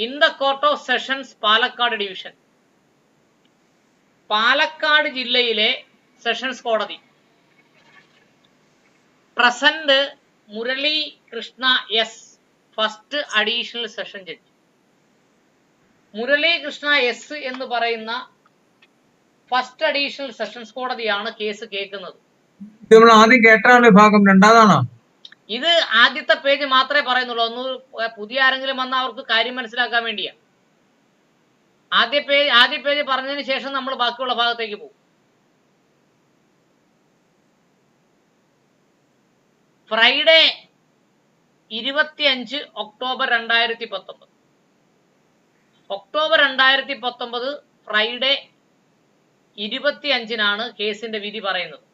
in the Court of Sessions, Palakkad division. Palakkad ജില്ലയിലെ sessions കോടതി. Present Murali Krishna S, first additional session judge. Murali Krishna S എന്ന് പറയുന്ന first additional sessions കോടതിയാണ് case കേൾക്കുന്നത്. ആദ്യം കേട്ട വിഭാഗം രണ്ടാമതാണോ? ഇത് ആദ്യത്തെ പേജ് മാത്രമേ പറയുന്നുള്ളൂ. ഒന്ന് പുതിയ ആരെങ്കിലും വന്നാൽ അവർക്ക് കാര്യം മനസ്സിലാക്കാൻ വേണ്ടിയാ. ആദ്യ പേജ് പറഞ്ഞതിന് ശേഷം നമ്മൾ ബാക്കിയുള്ള ഭാഗത്തേക്ക് പോകും. Friday 25 October 2019. ഒക്ടോബർ 2019 ഫ്രൈഡേ 25-നാണ് കേസിന്റെ വിധി പറയുന്നത്.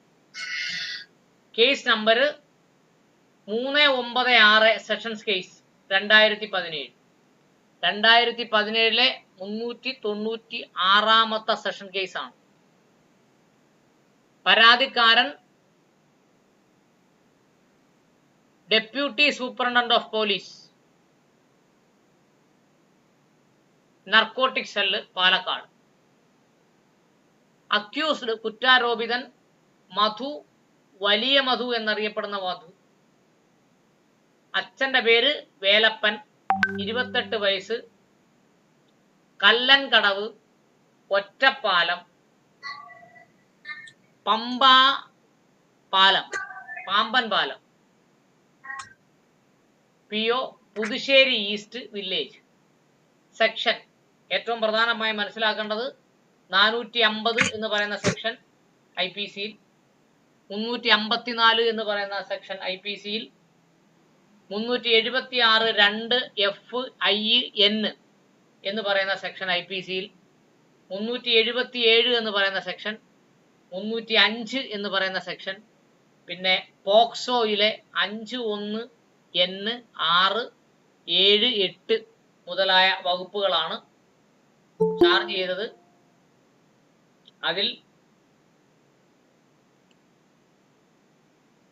Case number 396 sessions case 2017. 2017 396-ാമത്തെ സെഷൻ കേസാണ്. പരാതിക്കാരൻ deputy superintendent of police, narcotic cell, Palakkad. Accused കുറ്റാരോപിതൻ മധു, വലിയ മധു എന്നറിയപ്പെടുന്ന മധു. അച്ഛന്റെ പേര് വേലപ്പൻ, 28 വയസ്സ്, കല്ലൻകടവ്, ഒറ്റപ്പാലം, പാമ്പൻ പാലം, PO Puthussery east village. Section ഏറ്റവും പ്രധാനമായി മനസ്സിലാക്കേണ്ടത് 450 എന്ന് പറയുന്ന സെക്ഷൻ IPC-യിൽ, 354 എന്ന് പറയുന്ന സെക്ഷൻ IPC-യിൽ, 376 2 FIN എന്ന് പറയുന്ന സെക്ഷൻ IPC-യിൽ, 377 എന്ന് പറയുന്ന സെക്ഷൻ, 305 എന്ന് പറയുന്ന സെക്ഷൻ, പിന്നെ പോക്സോയിലെ 51 N 6 7 8 മുതലായ വകുപ്പുകളാണ് ചാർജ് ചെയ്തത്. അതിൽ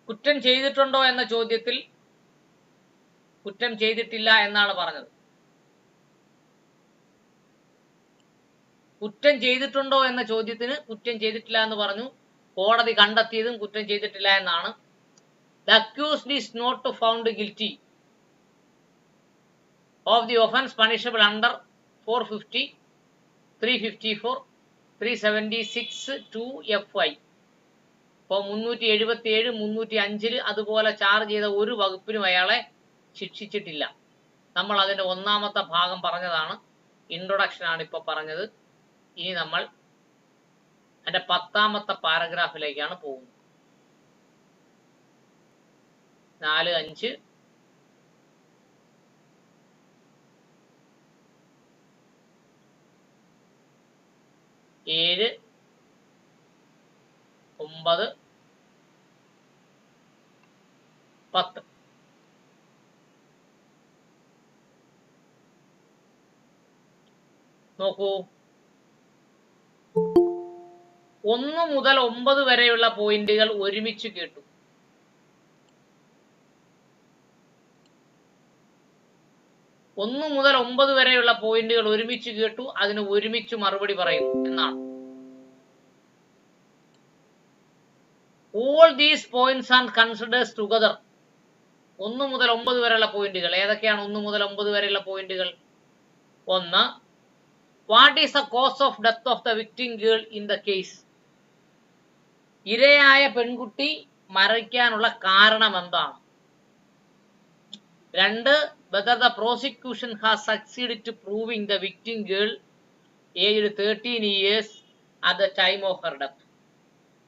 കുറ്റം ചെയ്തിട്ടുണ്ടോ എന്ന ചോദ്യത്തിൽ കുറ്റം ചെയ്തിട്ടില്ല എന്നാണ് പറഞ്ഞത്. കുറ്റം ചെയ്തിട്ടുണ്ടോ എന്ന ചോദ്യത്തിന് കുറ്റം ചെയ്തിട്ടില്ല എന്ന് പറഞ്ഞു. കോടതി കണ്ടെത്തിയതും കുറ്റം ചെയ്തിട്ടില്ല എന്നാണ്. The accused is not found guilty of the offence punishable under 450, 354, 376 2FI. ഇപ്പോൾ 377, 305 അതുപോലെ ചാർജ് ചെയ്ത ഒരു വകുപ്പിനും അയാളെ ശിക്ഷിച്ചിട്ടില്ല. നമ്മൾ അതിൻ്റെ ഒന്നാമത്തെ ഭാഗം പറഞ്ഞതാണ്, ഇൻട്രൊഡക്ഷനാണ് ഇപ്പോൾ പറഞ്ഞത്. ഇനി നമ്മൾ അതിൻ്റെ 10ാമത്തെ പാരഗ്രാഫിലേക്കാണ് പോകുന്നത്. 4, 5 7 9 10. നോക്കൂ, 1 മുതൽ 9 വരെയുള്ള പോയിന്റുകൾ ഒരുമിച്ച് കേട്ടു. ഒന്ന് മുതൽ 9 വരെയുള്ള പോയിന്റുകൾ ഒരുമിച്ച് കേട്ടു, അതിന് ഒരുമിച്ച് മറുപടി പറയുന്നു എന്നാണ്. All these points are considered together. 1 മുതൽ 9 വരെയുള്ള പോയിന്റുകൾ ഏതൊക്കെയാണ്? 1 മുതൽ 9 വരെയുള്ള പോയിന്റുകൾ. 1. What is the cause of death of the victim girl in the case? ഇരയായ പെൺകുട്ടി മരിക്കാനുള്ള കാരണം എന്താണ്? 2. Whether the prosecution has succeeded to proving the victim girl aged 13 years at the time of her death.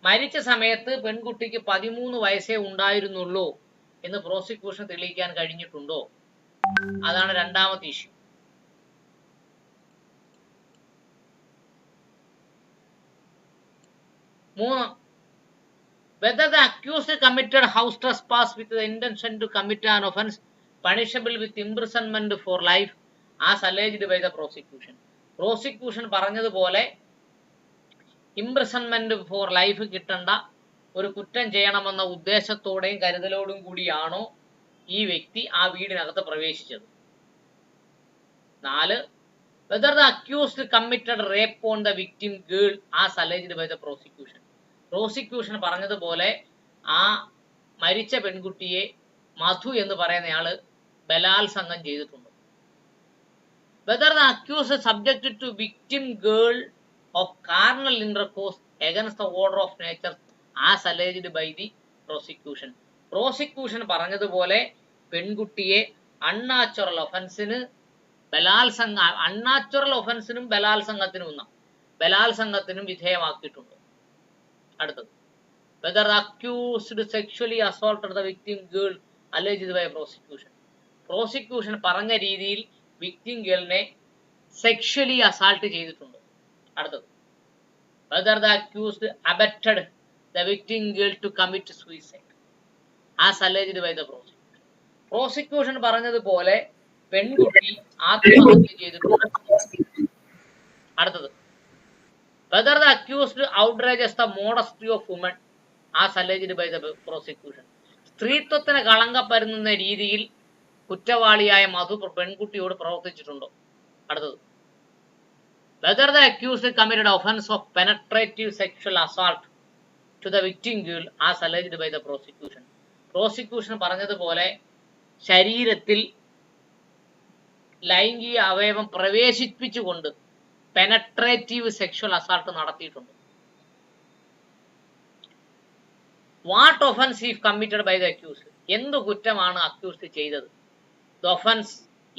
മരിച്ച സമയത്ത് പെൺകുട്ടിക്ക് 13 വയസ്സേ ഉണ്ടായിരുന്നുള്ളൂ എന്ന് പ്രോസിക്യൂഷൻ തെളിയിക്കാൻ കഴിഞ്ഞിട്ടുണ്ടോ? അതാണ് രണ്ടാമത്തെ issue. 3. Whether the accused committed house trespass with the intention to commit an offence punishable with imprisonment for life as alleged by the prosecution. Prosecution പറഞ്ഞതുപോലെ ഇംപ്രിസൺമെന്റ് ഫോർ ലൈഫ് കിട്ടേണ്ട ഒരു കുറ്റം ചെയ്യണമെന്ന ഉദ്ദേശത്തോടെയും കരുതലോടും കൂടിയാണോ ഈ വ്യക്തി ആ വീടിനകത്ത് പ്രവേശിച്ചത്? 4. Whether the accused committed rape on the victim girl as alleged by the prosecution. Prosecution പറഞ്ഞതുപോലെ ആ മരിച്ച പെൺകുട്ടിയെ മധു എന്ന് പറയുന്നയാള് ബലാത്സംഗം ചെയ്തിട്ടുണ്ട്. Whether the accused subjected to victim girl of carnal intercourse against the order of nature as alleged by the prosecution. Prosecution പറഞ്ഞതുപോലെ പെൺകുട്ടിയെ unnatural ഒഫൻസിന് unnatural ഒഫൻസിനും ബലാത്സംഗത്തിനും വിധേയമാക്കിയിട്ടുണ്ട്. അടുത്തത്, whether the accused sexually assaulted the victim girl alleged by prosecution. Prosecution പറഞ്ഞ രീതിയിൽ victim ഗേളിനെ sexually assault ചെയ്തിട്ടുണ്ട്. അടുത്തത്, whether the accused abetted the victim girl to commit suicide as alleged by the prosecution. Prosecution പറഞ്ഞതുപോലെ പെൺകുട്ടി ആത്മഹത്യ ചെയ്തിട്ടുണ്ട്. അടുത്തത്, whether the accused outrages the modesty of women as alleged by the prosecution. സ്ത്രീത്വത്തിന് കളങ്കം പരത്തുന്ന രീതിയിൽ കുറ്റവാളിയായ മധു പെൺകുട്ടിയോട് പ്രവർത്തിച്ചിട്ടുണ്ടോ? അടുത്തത്, whether the accused committed offense of penetrative sexual assault to the victim girl as alleged by the prosecution. Prosecution പറഞ്ഞതുപോലെ ശരീരത്തിൽ ലൈംഗിക അവയവം പ്രവേശിപ്പിച്ചുകൊണ്ട് പെനട്രേറ്റീവ് സെക്ഷൽ അസാൾട്ട് നടത്തിയിട്ടുണ്ട്. What offence if committed by the accused. എന്ത് കുറ്റമാണ് അക്യൂസ്ഡ് ചെയ്തത്? The offence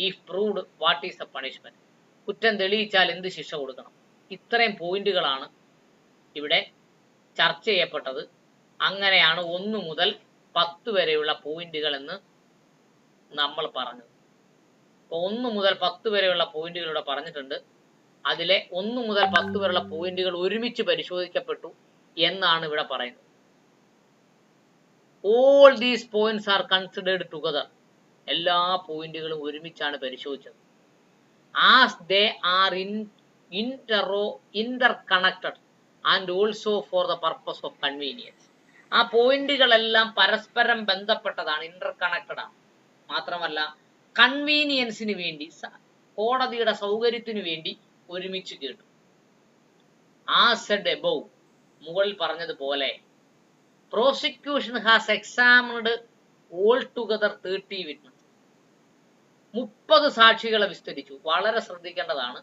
if proved what is the punishment. കുറ്റം തെളിയിച്ചാൽ എന്ത് ശിക്ഷ കൊടുക്കണം? ഇത്രയും പോയിന്റുകളാണ് ഇവിടെ ചർച്ച ചെയ്യപ്പെട്ടത്. അങ്ങനെയാണ് 1 മുതൽ 10 വരെയുള്ള പോയിന്റുകൾ എന്ന് നമ്മൾ പറഞ്ഞത്. അപ്പോൾ 1 മുതൽ 10 വരെയുള്ള പോയിന്റുകൾ ഇവിടെ പറഞ്ഞിട്ടുണ്ട്. അതിലെ 1 മുതൽ 10 വരെയുള്ള പോയിന്റുകൾ ഒരുമിച്ച് പരിശോധിക്കപ്പെട്ടു എന്നാണ് ഇവിടെ പറയുന്നത്. All these points are considered together. എല്ലാ പോയിന്റുകളും ഒരുമിച്ചാണ് പരിശോധിച്ചത്. As they are interconnected and also for the purpose of convenience. ആ പോയിന്റുകളെല്ലാം പരസ്പരം ബന്ധപ്പെട്ടതാണ്, ഇന്റർകണക്റ്റഡ് ആണ്. മാത്രമല്ല കൺവീനിയൻസിന് വേണ്ടി, കോടതിയുടെ സൗകര്യത്തിനു വേണ്ടി ഒരുമിച്ച് കേട്ടു. As said above, മുകളിൽ പറഞ്ഞതുപോലെ prosecution has examined altogether 30 witnesses. 30 സാക്ഷികളെ വിസ്തരിച്ചു. വളരെ ശ്രദ്ധിക്കേണ്ടതാണ്.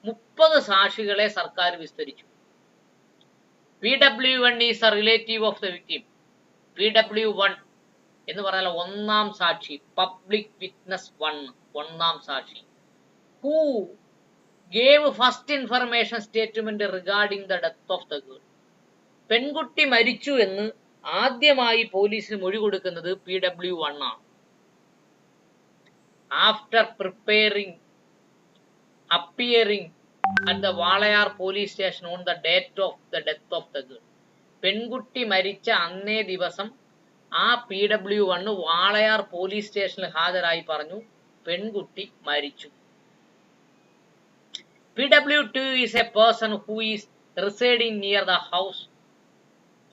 30 സാക്ഷികളെ സർക്കാർ വിസ്തരിച്ചു. PW1 is a relative of the victim. PW1 എന്ന് പറഞ്ഞാൽ 1ാം സാക്ഷി, പബ്ലിക് വിറ്റ്നസ് 1, 1ാം സാക്ഷി, who gave first information statement regarding the death of the girl. പെൺകുട്ടി മരിച്ചു എന്ന് ആദ്യമായി പോലീസിന് മൊഴി കൊടുക്കുന്നത് PW1 ആണ്. After appearing at the Walayar police station on the date of the death of the girl. പെൺകുട്ടി മരിച്ച അന്നേ ദിവസം ആ PW1 വാളയാർ പോലീസ് സ്റ്റേഷനിൽ ഹാജരായി പറഞ്ഞു പെൺകുട്ടി മരിച്ചു. PW2 is a person who is residing near the house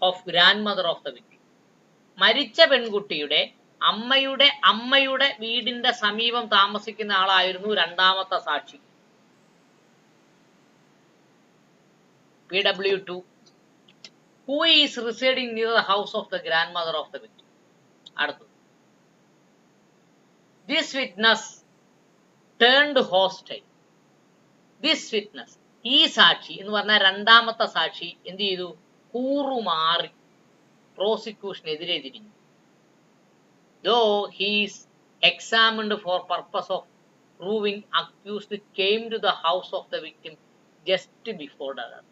of grandmother of the victim. മരിച്ച പെൺകുട്ടിയുടെ അമ്മയുടെ വീടിന്റെ സമീപം താമസിക്കുന്ന ആളായിരുന്നു 2ാമത്തെ സാക്ഷി PW2, who is residing near the house of the grandmother of the victim. അടുത്തത്, this witness turned hostile. This witness, ഈ സാക്ഷി എന്ന് പറഞ്ഞാൽ 2ാമത്തെ സാക്ഷി എന്ത് ചെയ്തു? കൂറുമാറി പ്രോസിക്യൂഷനെതിരെ തിരിഞ്ഞു. Though he is examined for purpose of proving accused came to the house of the victim just before the death.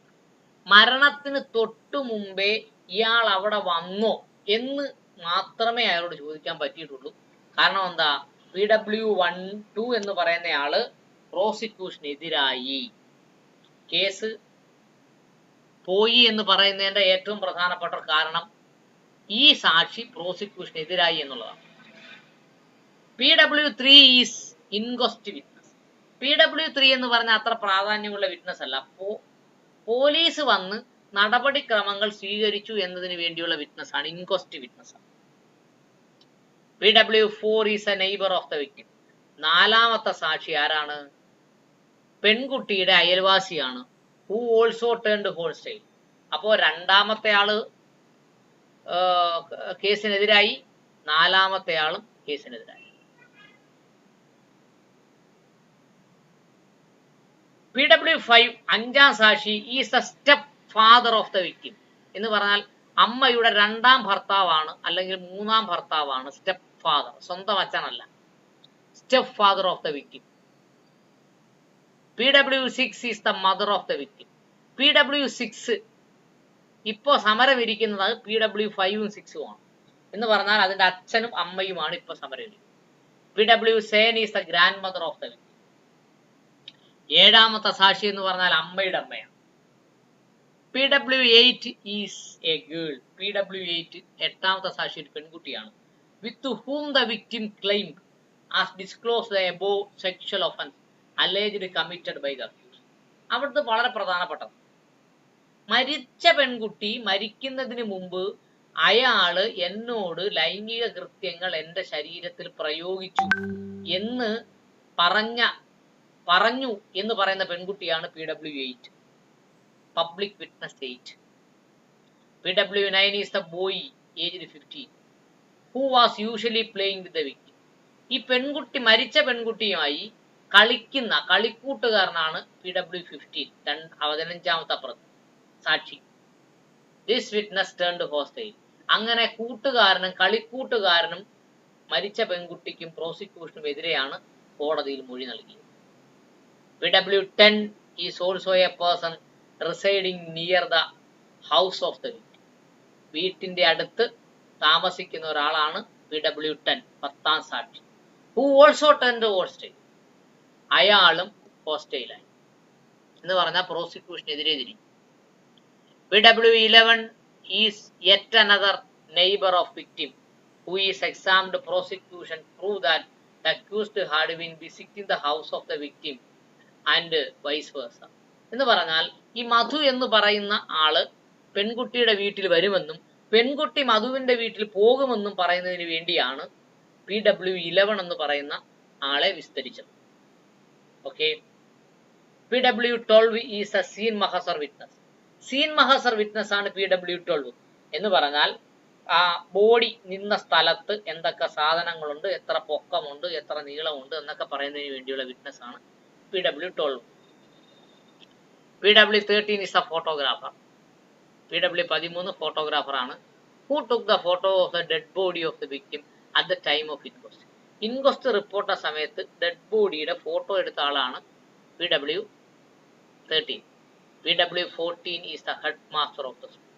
മരണത്തിന് തൊട്ടു മുമ്പേ ഇയാൾ അവിടെ വന്നോ എന്ന് മാത്രമേ അയാളോട് ചോദിക്കാൻ പറ്റിയിട്ടുള്ളൂ. കാരണം എന്താ? PW12 എന്ന് പറയുന്നയാള് പ്രോസിക്യൂഷനെതിരായി കേസ് പോയി എന്ന് പറയുന്നതിന്റെ ഏറ്റവും പ്രധാനപ്പെട്ട കാരണം ഈ സാക്ഷി പ്രോസിക്യൂഷനെതിരായി എന്നുള്ളതാണ്. PW3 is inquest witness. PW3 എന്ന് പറഞ്ഞാൽ അത്ര പ്രാധാന്യമുള്ള വിറ്റ്നസ് അല്ല. പോലീസ് വന്ന് നടപടിക്രമങ്ങൾ സ്വീകരിച്ചു എന്നതിന് വേണ്ടിയുള്ള വിറ്റ്നസ് ആണ്, ഇൻക്വസ്റ്റ് വിറ്റ്നസ് ആണ്. PW4 is a neighbor of the victim. 4ാമത്തെ സാക്ഷി ആരാണ്? പെൺകുട്ടിയുടെ അയൽവാസിയാണ്. Who also turned hostile. അപ്പോ രണ്ടാമത്തെ ആള് കേസിനെതിരായി, നാലാമത്തെ ആളും കേസിനെതിരായി. PW5 അഞ്ചാം സാക്ഷി is the step father of the victim എന്ന് പറഞ്ഞാൽ അമ്മയുടെ രണ്ടാം ഭർത്താവാണ് അല്ലെങ്കിൽ മൂന്നാം ഭർത്താവാണ് സ്റ്റെപ്പ് ഫാദർ, സ്വന്തം അച്ഛനല്ല. Stepfather of the victim. PW6 is the mother of the victim. PW6 ഇപ്പോ സമരം ഇരിക്കുന്നത് PW5ഉം 6ഉം ആണ് എന്ന് പറഞ്ഞാൽ അതിന്റെ അച്ഛനും അമ്മയുമാണ് ഇപ്പൊ സമരം ഇരിക്കുന്നത്. PW7 is the grand mother of the victim. ഏഴാമത്തെ സാക്ഷി എന്ന് പറഞ്ഞാൽ അമ്മയുടെ അമ്മയാണ്. PW8 is A girl. PW8 എട്ടാമത്തെ സാക്ഷി ഒരു പെൺകുട്ടിയാണ്. With whom the victim claim as disclose the above sexual offence alleged committed by the accused. അവിടുത്തെ വളരെ പ്രധാനപ്പെട്ടത്, മരിച്ച പെൺകുട്ടി മരിക്കുന്നതിന് മുമ്പ് അയാള് എന്നോട് ലൈംഗിക കൃത്യങ്ങൾ എന്റെ ശരീരത്തിൽ പ്രയോഗിച്ചു എന്ന് പറഞ്ഞു എന്ന് പറയുന്ന പെൺകുട്ടിയാണ് PW8, public witness 8. PW9 is the boy aged 15 who was usually playing with the victim. ഈ പെൺകുട്ടി മരിച്ച പെൺകുട്ടിയുമായി കളിക്കുന്ന കളിക്കൂട്ടുകാരനാണ് PW15, 15ാമത്തെ സാക്ഷി. This witness turned hostile. അങ്ങനെ കൂട്ടുകാരനും കളിക്കൂട്ടുകാരനും മരിച്ച പെൺകുട്ടിക്കും പ്രോസിക്യൂഷനും എതിരെയാണ് കോടതിയിൽ മൊഴി നൽകിയത്. PW10 is also A person residing near the house of the victim. വീട്ടിന്റെ അടുത്ത് താമസിക്കുന്ന ഒരാളാണ് PW10, 10ാം സാക്ഷി. Who also turned hostile. അയാളും ഹോസ്റ്റൈലായി എന്ന് പറഞ്ഞാൽ പ്രോസിക്യൂഷനെതിരെ തിരിഞ്ഞു. PW11 is yet another neighbor of victim who is examined. Prosecution prove that the accused had been visiting the house of the victim and vice versa. എന്ന് പറഞ്ഞാൽ ഈ മധു എന്ന് പറയുന്ന ആള് പെൺകുട്ടിയുടെ വീട്ടിൽ വരുമെന്നും പെൺകുട്ടി മധുവിന്റെ വീട്ടിൽ പോകുമെന്നും പറയുന്നതിന് വേണ്ടിയാണ് PW11 എന്ന് പറയുന്ന ആളെ വിസ്തരിച്ചത്. Okay. PW12 is a scene mahazar witness. Scene mahazar witness ആണ് PW12 എന്ന് പറഞ്ഞാൽ ആ ബോഡി നിന്ന സ്ഥലത്ത് എന്തൊക്കെ സാധനങ്ങളുണ്ട്, എത്ര പൊക്കമുണ്ട്, എത്ര നീളമുണ്ട് എന്നൊക്കെ പറയുന്നതിന് വേണ്ടിയുള്ള വിറ്റ്നസ് ആണ് PW12. PW13 is a photographer. PW13 photographer ആണ്. Who took the photo of the dead body of the victim at the time of inquest. Inquest report സമയത്ത് ഡെഡ് ബോഡിയുടെ ഫോട്ടോ എടുത്ത ആളാണ് PW13. PW14 is the head master of the school.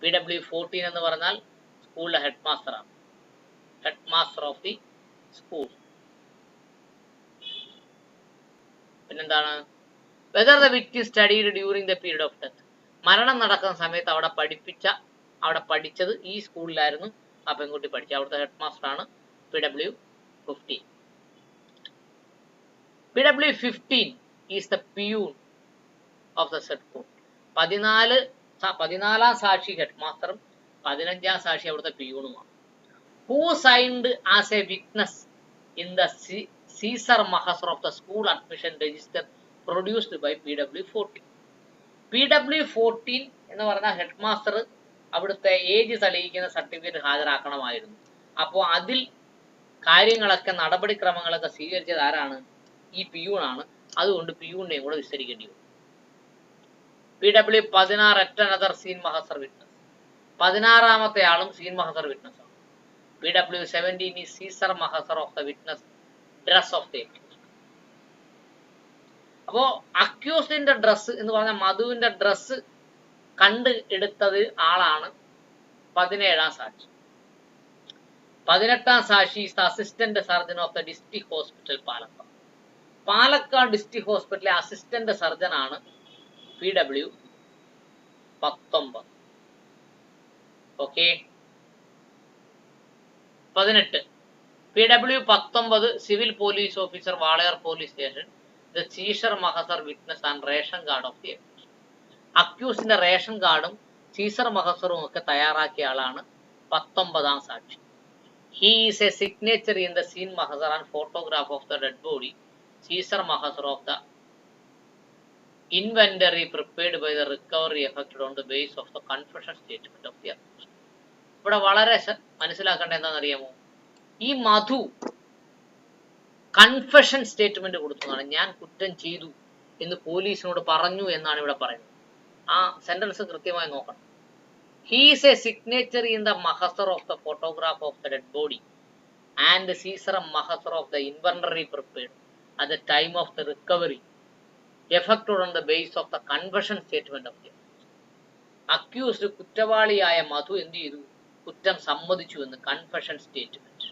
PW14 എന്ന് പറഞ്ഞാൽ സ്കൂളിലെ headmaster ആണ്. Headmaster of the school. പിന്നെന്താണ്? Whether the victim studied during the period of death. മരണം നടക്കുന്ന സമയത്ത് അവിടെ പഠിച്ചത് ഈ സ്കൂളിലായിരുന്നു ആ പെൺകുട്ടി പഠിച്ചത്. അവിടുത്തെ ഹെഡ് മാസ്റ്റർ ആണ് PW15. PW15 is the peon of the said court. 14ാം സാക്ഷി ഹെഡ് മാസ്റ്ററും 15ാം സാക്ഷി അവിടുത്തെ പിയൂണുമാണ്. Who signed as a witness in the seizure mahazar of the school admission register produced by PW14. PW14 എന്ന് പറഞ്ഞ ഹെഡ് മാസ്റ്റർ അവിടുത്തെ ഏജ് തെളിയിക്കുന്ന സർട്ടിഫിക്കറ്റ് ഹാജരാക്കണമായിരുന്നു. അപ്പോൾ അതിൽ കാര്യങ്ങളൊക്കെ നടപടിക്രമങ്ങളൊക്കെ സ്വീകരിച്ചത് ആരാണ്? ഈ പിയൂണാണ്. അതുകൊണ്ട് പിയൂണിനെയും കൂടെ വിസ്തരിക്കേണ്ടി വരും. PW16 at another scene mahazar witness. 16ാമത്തെ ആളും സീൻ മഹസർ വിറ്റ്നസ് ആണ്. PW17 ഈ seizure mahazar of the witness dress of the accused. അപ്പോ അക്യൂസ്ഡിന്റെ ഡ്രസ് എന്ന് പറഞ്ഞാൽ മധുവിന്റെ ഡ്രസ് കണ്ട് എടുത്തത് ആളാണ് 17ാം സാക്ഷി. 18ാം സാക്ഷി is the assistant surgeon of the district hospital Palakkad. Palakkad district ഹോസ്പിറ്റലിലെ അസിസ്റ്റന്റ് സർജൻ ആണ് PW19. Okay. 18 PW19 civil police officer, Walayar police station, the seizure mahazar witness and ration card of the accused. അക്യൂസിന്റെ റേഷൻ കാർഡും സീസർ മഹസറും ഒക്കെ തയ്യാറാക്കിയ ആളാണ് 19ാം സാക്ഷി. He is a signature in the scene mahazar and photograph of the dead body, Caesar mahazar of the inventory prepared by the recovery effected on the base of the confession statement of the accused. ഇവിടെ വളരെ മനസ്സിലാക്കേണ്ട എന്താണെന്നറിയാമോ? ഈ മധു confession statement കൊടുത്തതാണ്. ഞാൻ കുറ്റം ചെയ്തു എന്ന് പോലീസിനോട് പറഞ്ഞു എന്നാണ് ഇവിടെ പറയുന്നത്. ആ സെന്റൻസ് കൃത്യമായി നോക്കണം. He is a signatory in the mahasar of the photograph of the dead body and Caesar mahasar of the inventory prepared at the time of the recovery, effected on the basis of the confession statement of the accused. കുറ്റവാളിയായ മധു എന്ത് ചെയ്തു? കുറ്റം സമ്മതിച്ചു എന്ന് confession statement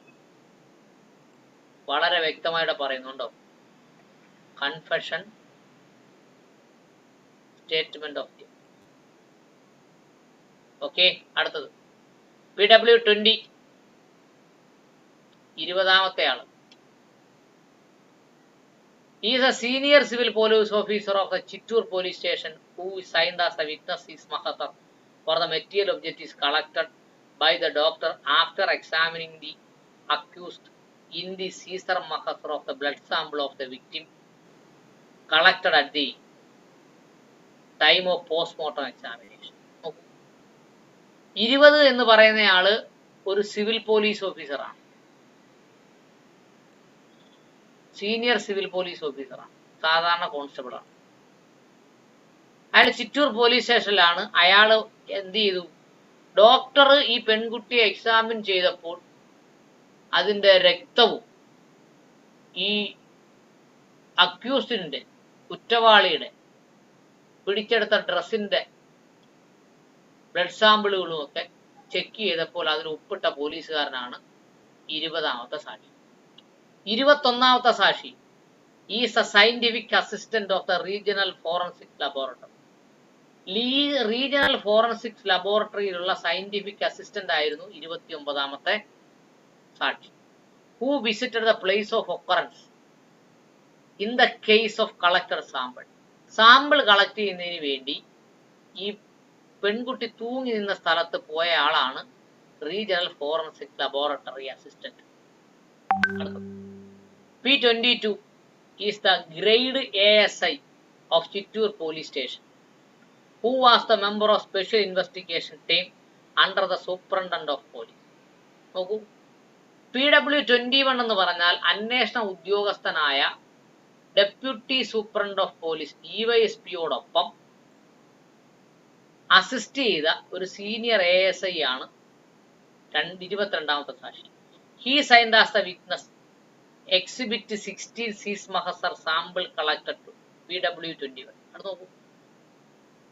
വളരെ വ്യക്തമായിട്ട് പറയുന്നുണ്ടോ? Confession statement of the. Okay, അടുത്തത് PW20 20ാമത്തെ ആള്. He is a senior civil police officer of the Chittoor police station who is signed as the witness is Mahasar for the material objectives collected by the doctor after examining the accused in the Caesar Mahasar of the blood sample of the victim collected at the time of postmortem examination. 20 എന്ന് പറയുന്നയാള് ഒരു civil police ഓഫീസറാണ്, senior civil police ഓഫീസറാണ്, സാധാരണ constable ആണ്. അയാൾ Chittur police സ്റ്റേഷനിലാണ്. അയാള് എന്ത് ചെയ്തു? ഡോക്ടർ ഈ പെൺകുട്ടിയെ എക്സാമിൻ ചെയ്തപ്പോൾ അതിന്റെ രക്തവും ഈ അക്യൂസ്ഡിന്റെ കുറ്റവാളിയുടെ പിടിച്ചെടുത്ത ഡ്രസ്സിന്റെ ബ്ലഡ് സാമ്പിളുകളും ഒക്കെ ചെക്ക് ചെയ്തപ്പോൾ അതിൽ ഒപ്പിട്ട പോലീസുകാരനാണ് 20ാമത്തെ സാക്ഷി. 21ാമത്തെ സാക്ഷി is a scientific assistant of the regional forensic laboratory. Regional forensic ലബോറട്ടറിയിലുള്ള സയന്റിഫിക് അസിസ്റ്റന്റ് ആയിരുന്നു 29ാമത്തെ സാക്ഷി. Who visited the place of occurrence in the case of collected sample. Sample collect ചെയ്യുന്നതിന് വേണ്ടി ഈ പെൺകുട്ടി തൂങ്ങി നിന്ന സ്ഥലത്ത് പോയ ആളാണ് regional forensic laboratory assistant. P22 is the grade ASI of Chittoor police station who was the member of special investigation team under the superintendent of police. നോക്കൂ, PW21 എന്ന് പറഞ്ഞാൽ അന്വേഷണ ഉദ്യോഗസ്ഥനായ ഡെപ്യൂട്ടി സൂപ്രണ്ട് ഓഫ് പോലീസ് DYSPയോടൊപ്പം assist ചെയ്ത ഒരു senior ASI ആണ് 22ാമത്തെ സാക്ഷി. He signed as the witness Exhibit 16 Cis Mahasar sample collected to PW21. അത് നോക്കൂ,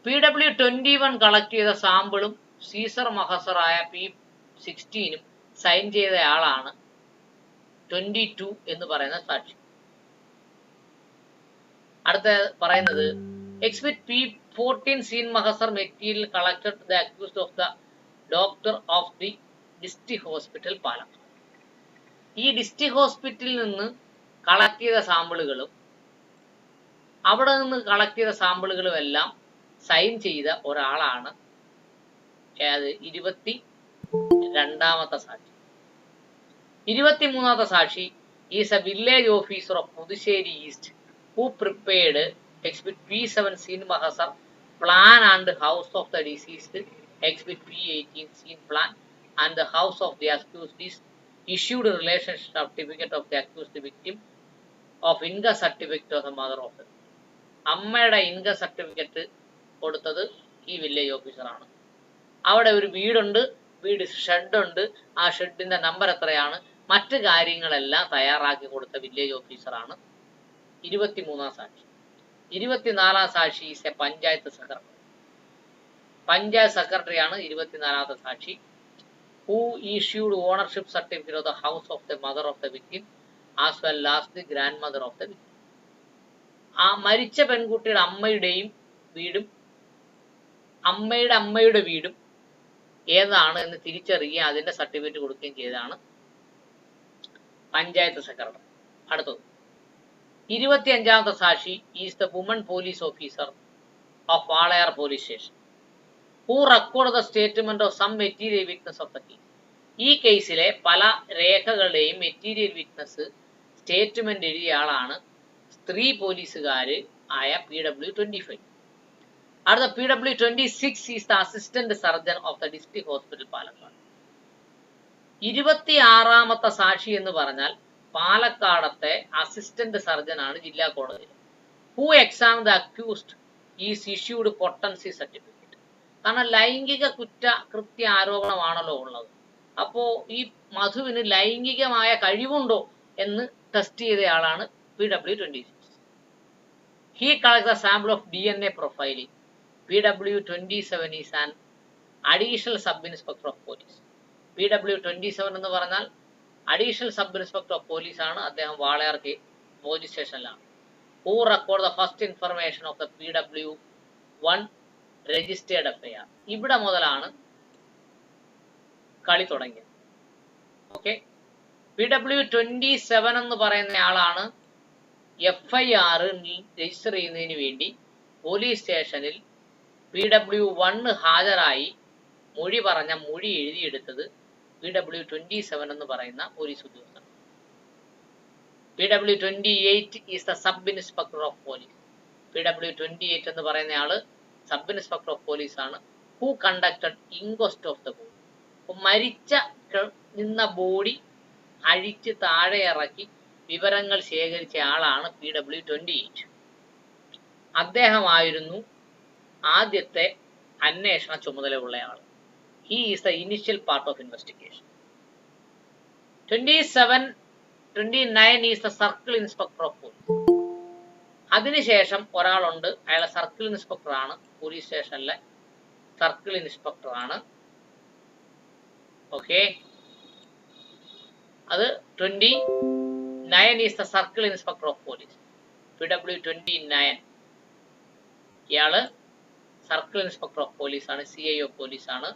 PW21 കളക്ട് ചെയ്ത സാമ്പിളും സീസർ മഹസറായ P16ഉം സൈൻ ചെയ്ത ആളാണ് 22 എന്ന് പറയുന്ന സാക്ഷി. അടുത്ത പറയുന്നത് Exhibit P14 Scene Mahasar material collected the accused of the doctor of the district hospital Palakkad. ഈ ഡിസ്ട്രിക്ട് ഹോസ്പിറ്റലിൽ നിന്ന് കളക്ട് ചെയ്ത സാമ്പിളുകളും അവിടെ നിന്ന് കളക്ട് ചെയ്ത സാമ്പിളുകളും എല്ലാം സൈൻ ചെയ്ത ഒരാളാണ് 22ാമത്തെ സാക്ഷി. 23ാമത്തെ സാക്ഷി is A village officer of Puthussery east who prepared Exhibit P7 Scene Mahasar plan and house of the deceased, Exhibit P18 Scene plan and the house of the accused is issued a relationship certificate of the accused victim of income certificate of the mother of the. അമ്മയുടെ income certificate കൊടുത്തത് ഈ village ഓഫീസറാണ്. അവിടെ ഒരു വീടുണ്ട്, ഷെഡുണ്ട്, ആ ഷെഡിന്റെ number എത്രയാണ്, മറ്റു കാര്യങ്ങളെല്ലാം തയ്യാറാക്കി കൊടുത്ത വില്ലേജ് ഓഫീസറാണ് 23ാം സാക്ഷി. 24ാം സാക്ഷി is A panchayat secretary. Panchayat സെക്രട്ടറിയാണ് 24ാമത്തെ സാക്ഷി. Who issued ownership certificate of the house of the mother of the victim as well as the grandmother of the victim. ആ മരിച്ച പെൺകുട്ടിയുടെ അമ്മയുടെയും വീടും അമ്മയുടെ വീടും ഏതാണ് എന്ന് തിരിച്ചറിയുകയും അതിന്റെ സർട്ടിഫിക്കറ്റ് കൊടുക്കുകയും ചെയ്തതാണ് പഞ്ചായത്ത് സെക്രട്ടറി. അടുത്തത് 25ാമത്തെ സാക്ഷി is the woman police officer of Walayar police station who recorded the statement of some material witness of the case. ഈ കേസിലെ പല രേഖകളുടെയും മെറ്റീരിയൽ വിറ്റ്നസ് സ്റ്റേറ്റ്മെന്റ് എഴുതിയ ആളാണ് സ്ത്രീ പോലീസുകാര് ആയ PW25. അടുത്ത PW26 is the assistant surgeon of the district hospital Palakkad. 26ാമത്തെ സാക്ഷി എന്ന് പറഞ്ഞാൽ പാലക്കാടത്തെ അസിസ്റ്റന്റ് സർജൻ ആണ് ജില്ലാ കോടതിയിൽ. Who exam the accused is issued potency certificate. കാരണം ലൈംഗിക കൃത്യ ആരോപണമാണല്ലോ ഉള്ളത്. അപ്പോ ഈ മധുവിന് ലൈംഗികമായ കഴിവുണ്ടോ എന്ന് test ചെയ്തയാളാണ് PW26. He collects a sample of DNA profiling. PW27 is an additional sub-inspector of police. PW27 എന്ന് പറഞ്ഞാൽ additional sub inspector of police ആണ്. അദ്ദേഹം വാളയാർ പോലീസ് സ്റ്റേഷനിലാണ്. Who record the first information of the PW1 registered FIR. ഇവിടെ മുതലാണ് കളി തുടങ്ങിയത്. Okay, PW27 എന്ന് പറയുന്ന ആളാണ് FIR രജിസ്റ്റർ ചെയ്യുന്നതിന് വേണ്ടി പോലീസ് സ്റ്റേഷനിൽ PW1 ഹാജരായി മൊഴി പറഞ്ഞ മൊഴി എഴുതിയെടുത്തത് PW27 എന്ന് പറയുന്ന പോലീസ് ഉദ്യോഗസ്ഥൻ. PW28 is the sub inspector of police. PW28 എന്ന് പറയുന്ന ആള് സബ് ഇൻസ്പെക്ടർ ഓഫ് പോലീസ് ആണ്. Who conducted inquest of the body. മരിച്ച നിന്ന ബോഡി അഴിച്ച് താഴെ ഇറക്കി വിവരങ്ങൾ ശേഖരിച്ച ആളാണ് PW28. അദ്ദേഹമായിരുന്നു ആദ്യത്തെ അന്വേഷണ ചുമതലയുള്ള ആൾ. He is the initial part of investigation. 29 is the circle inspector of police. അതിനുശേഷം ഒരാളുണ്ട്, അയാളെ സർക്കിൾ ഇൻസ്പെക്ടർ ആണ്. പോലീസ് സ്റ്റേഷനിലെ സർക്കിൾ ഇൻസ്പെക്ടർ ആണ്. ഓക്കെ, അത് 29 is the circle inspector of police. PW29 ഇയാള് സർക്കിൾ ഇൻസ്പെക്ടർ ഓഫ് പോലീസ് ആണ്, CIO പോലീസ് ആണ്.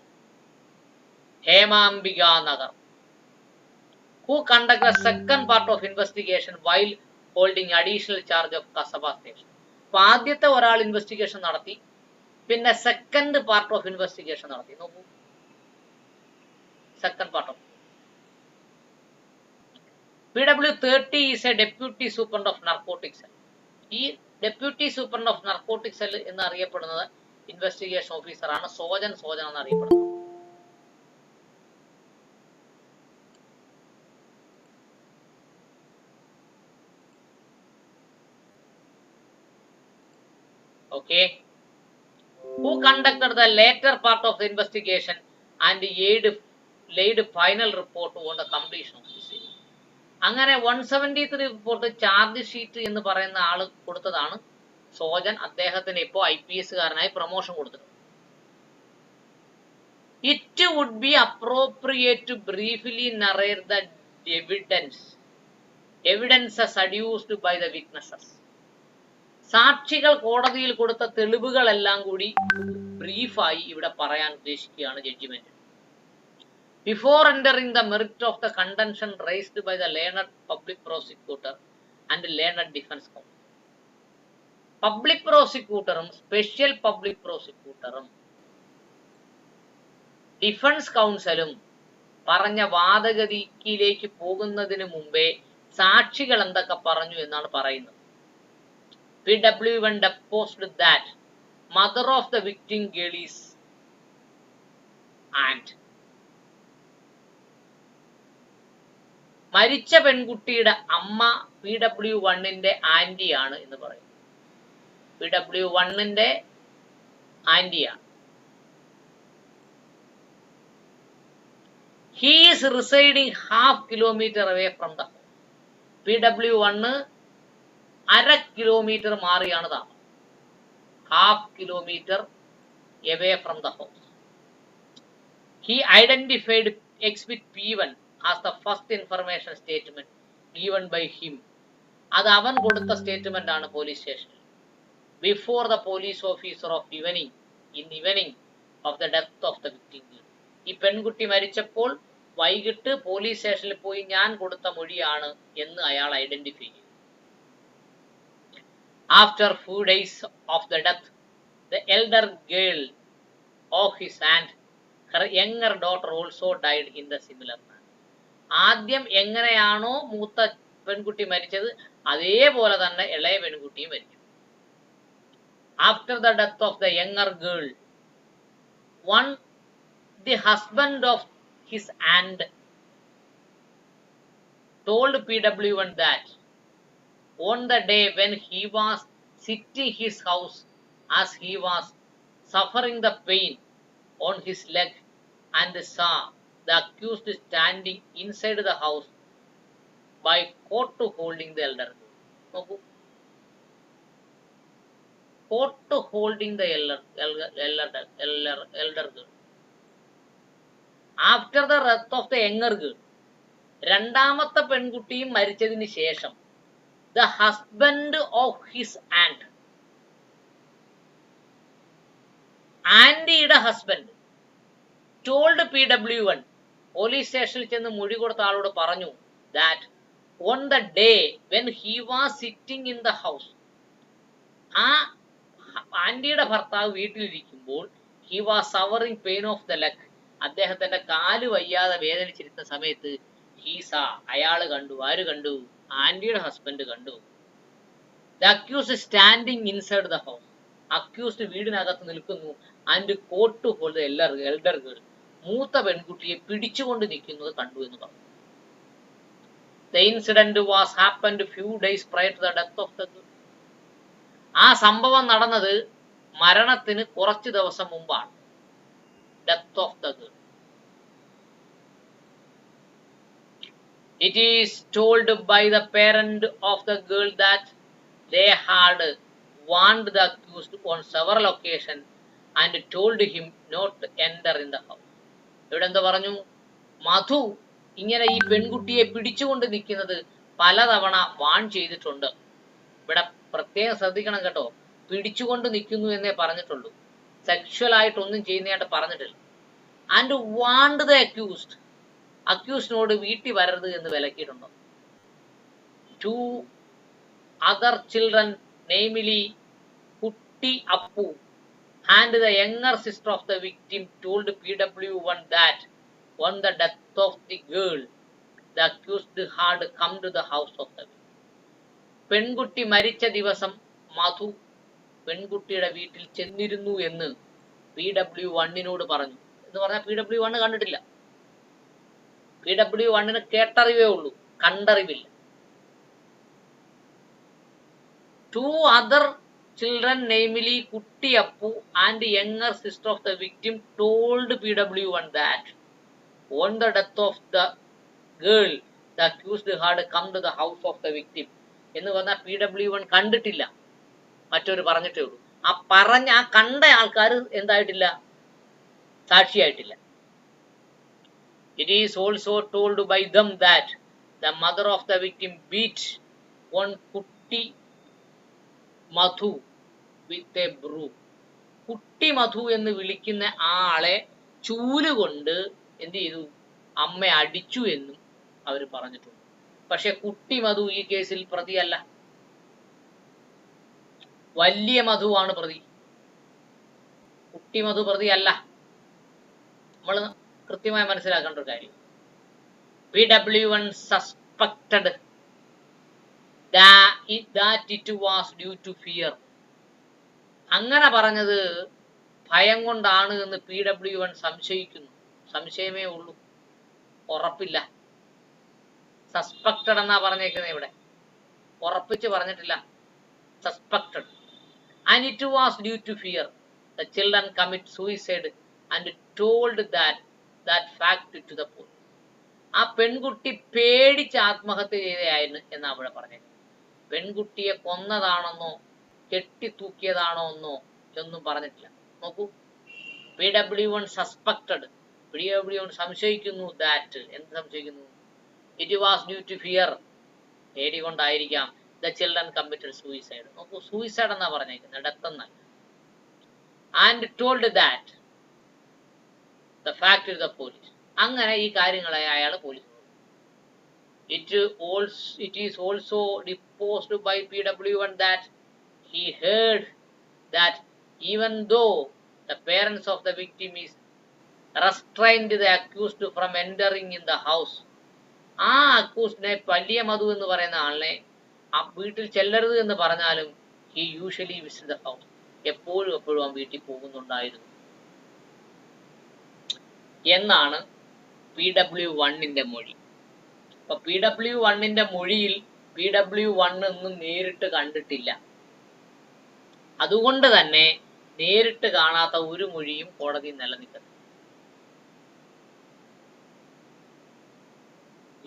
Hemambika Nagar. Who conducted the second part of investigation while holding additional charge of Kasaba station. അപ്പൊ ആദ്യത്തെ ഒരാൾ investigation നടത്തി, പിന്നെ സെക്കൻഡ് പാർട്ട് ഓഫ് ഇൻവെസ്റ്റിഗേഷൻ നടത്തി. നോക്കൂ, second part of PW30 is a deputy superintendent of narcotic cell. ഈ deputy superintendent of narcotic cell എന്ന് അറിയപ്പെടുന്നത് ഇൻവെസ്റ്റിഗേഷൻ ഓഫീസർ ആണ്. സോജൻ എന്ന് അറിയപ്പെടുന്നത്. Okay, who conducted the later part of the investigation and laid final report on the completion of the same. അങ്ങനെ 173 report charge sheet എന്ന് പറയുന്ന ആള് കൊടുത്തതാണ് സോജൻ. അദ്ദേഹത്തിന് ഇപ്പോൾ IPS കാരനായി പ്രൊമോഷൻ കൊടുത്തിട്ടുണ്ട്. It would be appropriate to briefly narrate the evidences adduced by the witnesses. സാക്ഷികൾ കോടതിയിൽ കൊടുത്ത തെളിവുകളെല്ലാം കൂടി ബ്രീഫായി ഇവിടെ പറയാൻ ഉദ്ദേശിക്കുകയാണ് judgement. Before entering the merit of the contention raised by the learned public prosecutor and learned defence counsel. Public പ്രോസിക്യൂട്ടറും special public പ്രോസിക്യൂട്ടറും ഡിഫൻസ് കൗൺസിലും പറഞ്ഞ വാദഗതിയിലേക്ക് പോകുന്നതിന് മുമ്പേ സാക്ഷികൾ എന്തൊക്കെ പറഞ്ഞു എന്നാണ് പറയുന്നത്. PW1 deposed that mother of the victim girl is aunt. മരിച്ച പെൺകുട്ടിയുടെ അമ്മ PW1ന്റെ ആന്റിയാണ് എന്ന് പറയും. PW1ന്റെ ആന്റിയാണ്. He is residing half kilometer away from the home. PW1 1/2 kilometre മാറിയാണ് താമസം. half kilometer away from the house. He identified exhibit P1 as the first information statement given by him. അത് അവൻ കൊടുത്ത സ്റ്റേറ്റ്മെന്റ് ആണ് പോലീസ് സ്റ്റേഷനിൽ. Before the police officer of evening of the death of the victim. ഈ പെൺകുട്ടി മരിച്ചപ്പോൾ വൈകിട്ട് police സ്റ്റേഷനിൽ പോയി ഞാൻ കൊടുത്ത മൊഴിയാണ് എന്ന് അയാൾ ഐഡന്റിഫൈ ചെയ്തു. After few days of the death, the elder girl of his aunt, her younger daughter also died in the similar manner. ആദ്യം എങ്ങനെയാണോ മൂത്ത പെൺകുട്ടി മരിച്ചത് അതേപോലെ തന്നെ ഇളയ പെൺകുട്ടിയും മരിച്ചു. After the death of the younger girl, the husband of his aunt told PW1 that on the day when he was sitting his house, as he was suffering the pain on his leg and saw the accused standing inside the house by coat holding the elder girl. Coat holding the elder girl. After the death of the younger girl, രണ്ടാമത്തെ പെൺകുട്ടിയും മരിച്ചതിന് ശേഷം the husband of his aunt, ആന്റിയുടെ husband, told PW1, police സ്റ്റേഷനിൽ ചെന്ന് മൊഴി കൊടുത്ത ആളോട് പറഞ്ഞു, that on the day when he was sitting in the house, ആ ആന്റിയുടെ ഭർത്താവ് വീട്ടിലിരിക്കുമ്പോൾ he was suffering pain of the leg, അദ്ദേഹത്തിന്റെ കാല് വയ്യാതെ വേദനിച്ചിരുന്ന സമയത്ത് he saw, അയാള് കണ്ടു. ആര് കണ്ടു? ആന്റിയുടെ ഹസ്ബൻഡ് കണ്ടു. the accused standing inside the house, accused വീടിനകത്ത് നിൽക്കുന്നു. and coat to hold the elder girl, മൂത്ത പെൺകുട്ടിയെ പിടിച്ചുകൊണ്ട് നിൽക്കുന്നത് കണ്ടു എന്ന് പറഞ്ഞു. the incident was happened few days prior to the death of the girl. ആ സംഭവം നടന്നത് മരണത്തിന് കുറച്ച് ദിവസം മുമ്പാണ്. death of the girl. It is told by the parent of the girl that they had warned the accused on several occasions and told him not to enter in the house. ഇവിടെ എന്താ പറഞ്ഞു? മധു ഇങ്ങനെ ഈ പെൺകുട്ടിയെ പിടിച്ചുകൊണ്ട് നിൽക്കുന്നത് പലതവണ warn ചെയ്തിട്ടുണ്ട്. ഇവിടെ പ്രത്യേകം ശ്രദ്ധിക്കണം കേട്ടോ, പിടിച്ചുകൊണ്ട് നിൽക്കുന്നു എന്നേ പറഞ്ഞിട്ടുള്ളൂ, സെക്ഷൽ ആയിട്ടൊന്നും ചെയ്യുന്നതായിട്ട് പറഞ്ഞിട്ടില്ല. ആൻഡ് വാണ്ട് ദ അക്യൂസ്ഡ്, അക്യൂസ്ഡിനോട് വീട്ടിൽ വരരുത് എന്ന് വിലക്കിയിട്ടുണ്ടോ. ടു അതർ ചിൽഡ്രൻ, നെയ്മിലി കുട്ടി Appu and the younger sister of the victim told PW1 that on the death of the girl, the accused had come to the house of the victim. പെൺകുട്ടി മരിച്ച ദിവസം മധു പെൺകുട്ടിയുടെ വീട്ടിൽ ചെന്നിരുന്നു എന്ന് PW1 പറഞ്ഞു. എന്ന് പറഞ്ഞാൽ PW1 കണ്ടിട്ടില്ല. PW1 കേട്ടറിവേ ഉള്ളൂ, കണ്ടറിവില്ല. Two other children, namely Kutti Appu and younger sister of the victim, told PW1 that on the death of the girl, the accused had come to the house of the victim. എന്ന് പറഞ്ഞാൽ PW1 കണ്ടിട്ടില്ല, മറ്റൊരു പറഞ്ഞിട്ടേ ഉള്ളൂ. ആ കണ്ട ആൾക്കാർ എന്തായിട്ടില്ല, സാക്ഷിയായിട്ടില്ല. It is also told by them that the mother of the victim beat one Kutti Madhu with a broom. കുട്ടി മധു എന്ന് വിളിക്കുന്ന ആളെ ചൂലുകൊണ്ട് എന്ത് ചെയ്തു? അമ്മ അടിച്ചു എന്നും അവർ പറഞ്ഞിട്ടുണ്ട്. പക്ഷെ കുട്ടി മധു ഈ കേസിൽ പ്രതിയല്ല, വലിയ മധുവാണ് പ്രതി. കുട്ടി മധു പ്രതിയല്ല. നമ്മൾ കൃത്യമായി മനസ്സിലാക്കേണ്ട ഒരു കാര്യം, PW1 suspected that it was due to fear. അങ്ങനെ പറഞ്ഞത് ഭയം കൊണ്ടാണ് എന്ന് PW1 സംശയിക്കുന്നു. സംശയമേ ഉള്ളൂ, ഉറപ്പില്ല. സസ്പെക്റ്റഡ് എന്നാ പറഞ്ഞേക്കുന്നത്, ഇവിടെ ഉറപ്പിച്ച് പറഞ്ഞിട്ടില്ല. Suspected. And it was due to fear. The children commit suicide and told that fact to the police. ആ പെൺകുട്ടി പേടിച്ച് ആത്മഹത്യ ചെയ്തതായിരുന്നു എന്നാ അവിടെ പറഞ്ഞത്. പെൺകുട്ടിയെ കൊന്നതാണെന്നോ കെട്ടിത്തൂക്കിയതാണോ എന്നോ ഒന്നും പറഞ്ഞിട്ടില്ല. നോക്കൂ, PW1 സസ്പെക്റ്റഡ്, PW1 സംശയിക്കുന്നു. ദാറ്റ് എന്ത് സംശയിക്കുന്നു? It was due to fear, പേടി കൊണ്ടായിരിക്കാം. The children committed suicide. നോക്കൂ, സൂയിസൈഡ് എന്നാ പറഞ്ഞേക്കുന്നത്, ഡെത്ത് എന്നല്ല. And told that the fact to the police. അങ്ങനെ ഈ കാര്യങ്ങളെ അയാൾ പോലീസിനോട്. It is also deposed by PW1 that he heard that even though the parents of the victim is restrained the accused from entering in the house, ആ അക്യൂസ്ഡിനെ, വലിയ മധു എന്ന് പറയുന്ന ആളിനെ ആ വീട്ടിൽ ചെല്ലരുത് എന്ന് പറഞ്ഞാലും he usually visit the house, എപ്പോഴും ആ വീട്ടിൽ പോകുന്നുണ്ടായിരുന്നു എന്നാണ് PW1ന്റെ മൊഴി. അപ്പൊ PW1ന്റെ മൊഴിയിൽ PW1 ഒന്നും നേരിട്ട് കണ്ടിട്ടില്ല. അതുകൊണ്ട് തന്നെ നേരിട്ട് കാണാത്ത ഒരു മൊഴിയും കോടതി നിലനിൽക്കുന്നു.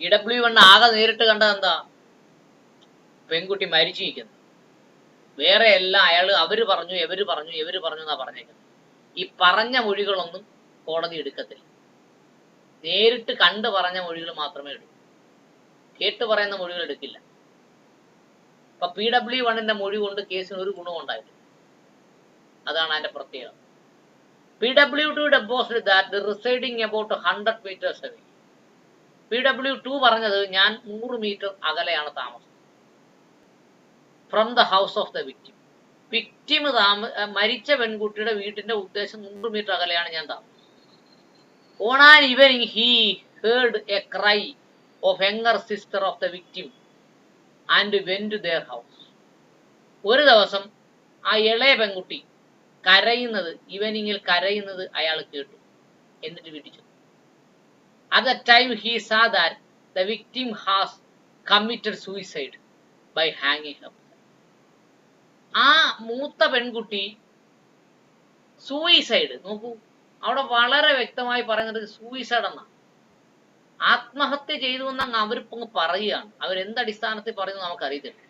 PW1 ആകെ നേരിട്ട് കണ്ടത് എന്താ? പെൺകുട്ടി മരിച്ചിരിക്കുന്നു. വേറെ എല്ലാം അവര് പറഞ്ഞു എന്നാ പറഞ്ഞേക്കുന്നത്. ഈ പറഞ്ഞ മൊഴികളൊന്നും കോടതി എടുക്കത്തില്ല. നേരിട്ട് കണ്ട് പറഞ്ഞ മൊഴികൾ മാത്രമേ എടുക്കൂ. കേട്ട് പറയുന്ന മൊഴികൾ എടുക്കില്ല. അപ്പൊ PW1ന്റെ മൊഴി കൊണ്ട് കേസിന് ഒരു ഗുണവും ഉണ്ടായിട്ടില്ല. അതാണ് അതിന്റെ പ്രത്യേകത. PW2 deposed that the residing about 100 meters away. PW2 പറഞ്ഞത് ഞാൻ 100 മീറ്റർ അകലെയാണ് താമസം from the house of the victim. Victim മരിച്ച പെൺകുട്ടിയുടെ വീട്ടിന്റെ ഉദ്ദേശം 100 മീറ്റർ അകലെയാണ് ഞാൻ താമസം. On an evening he heard a cry of younger sister of the victim and went to their house. ഒരു ദിവസം ആ ഇളയ പെൺകുട്ടി ഈവനിങ്ങിൽ കരയുന്നത് അയാൾ കേട്ടു. എന്നിട്ട് വീട്ടിൽ ചെന്നു. At that time he saw that the victim has committed suicide by hanging up. ആ മൂത്ത പെൺകുട്ടി സൂയിസൈഡ്, നോക്കൂ അവിടെ വളരെ വ്യക്തമായി പറയുന്നത് സൂയിസൈഡ് എന്നാണ്. ആത്മഹത്യ ചെയ്തു എന്ന് അവരിപ്പോ പറയുകയാണ്. അവരെന്തടിസ്ഥാനത്തിൽ പറയുന്നത് നമുക്കറിയത്തില്ല.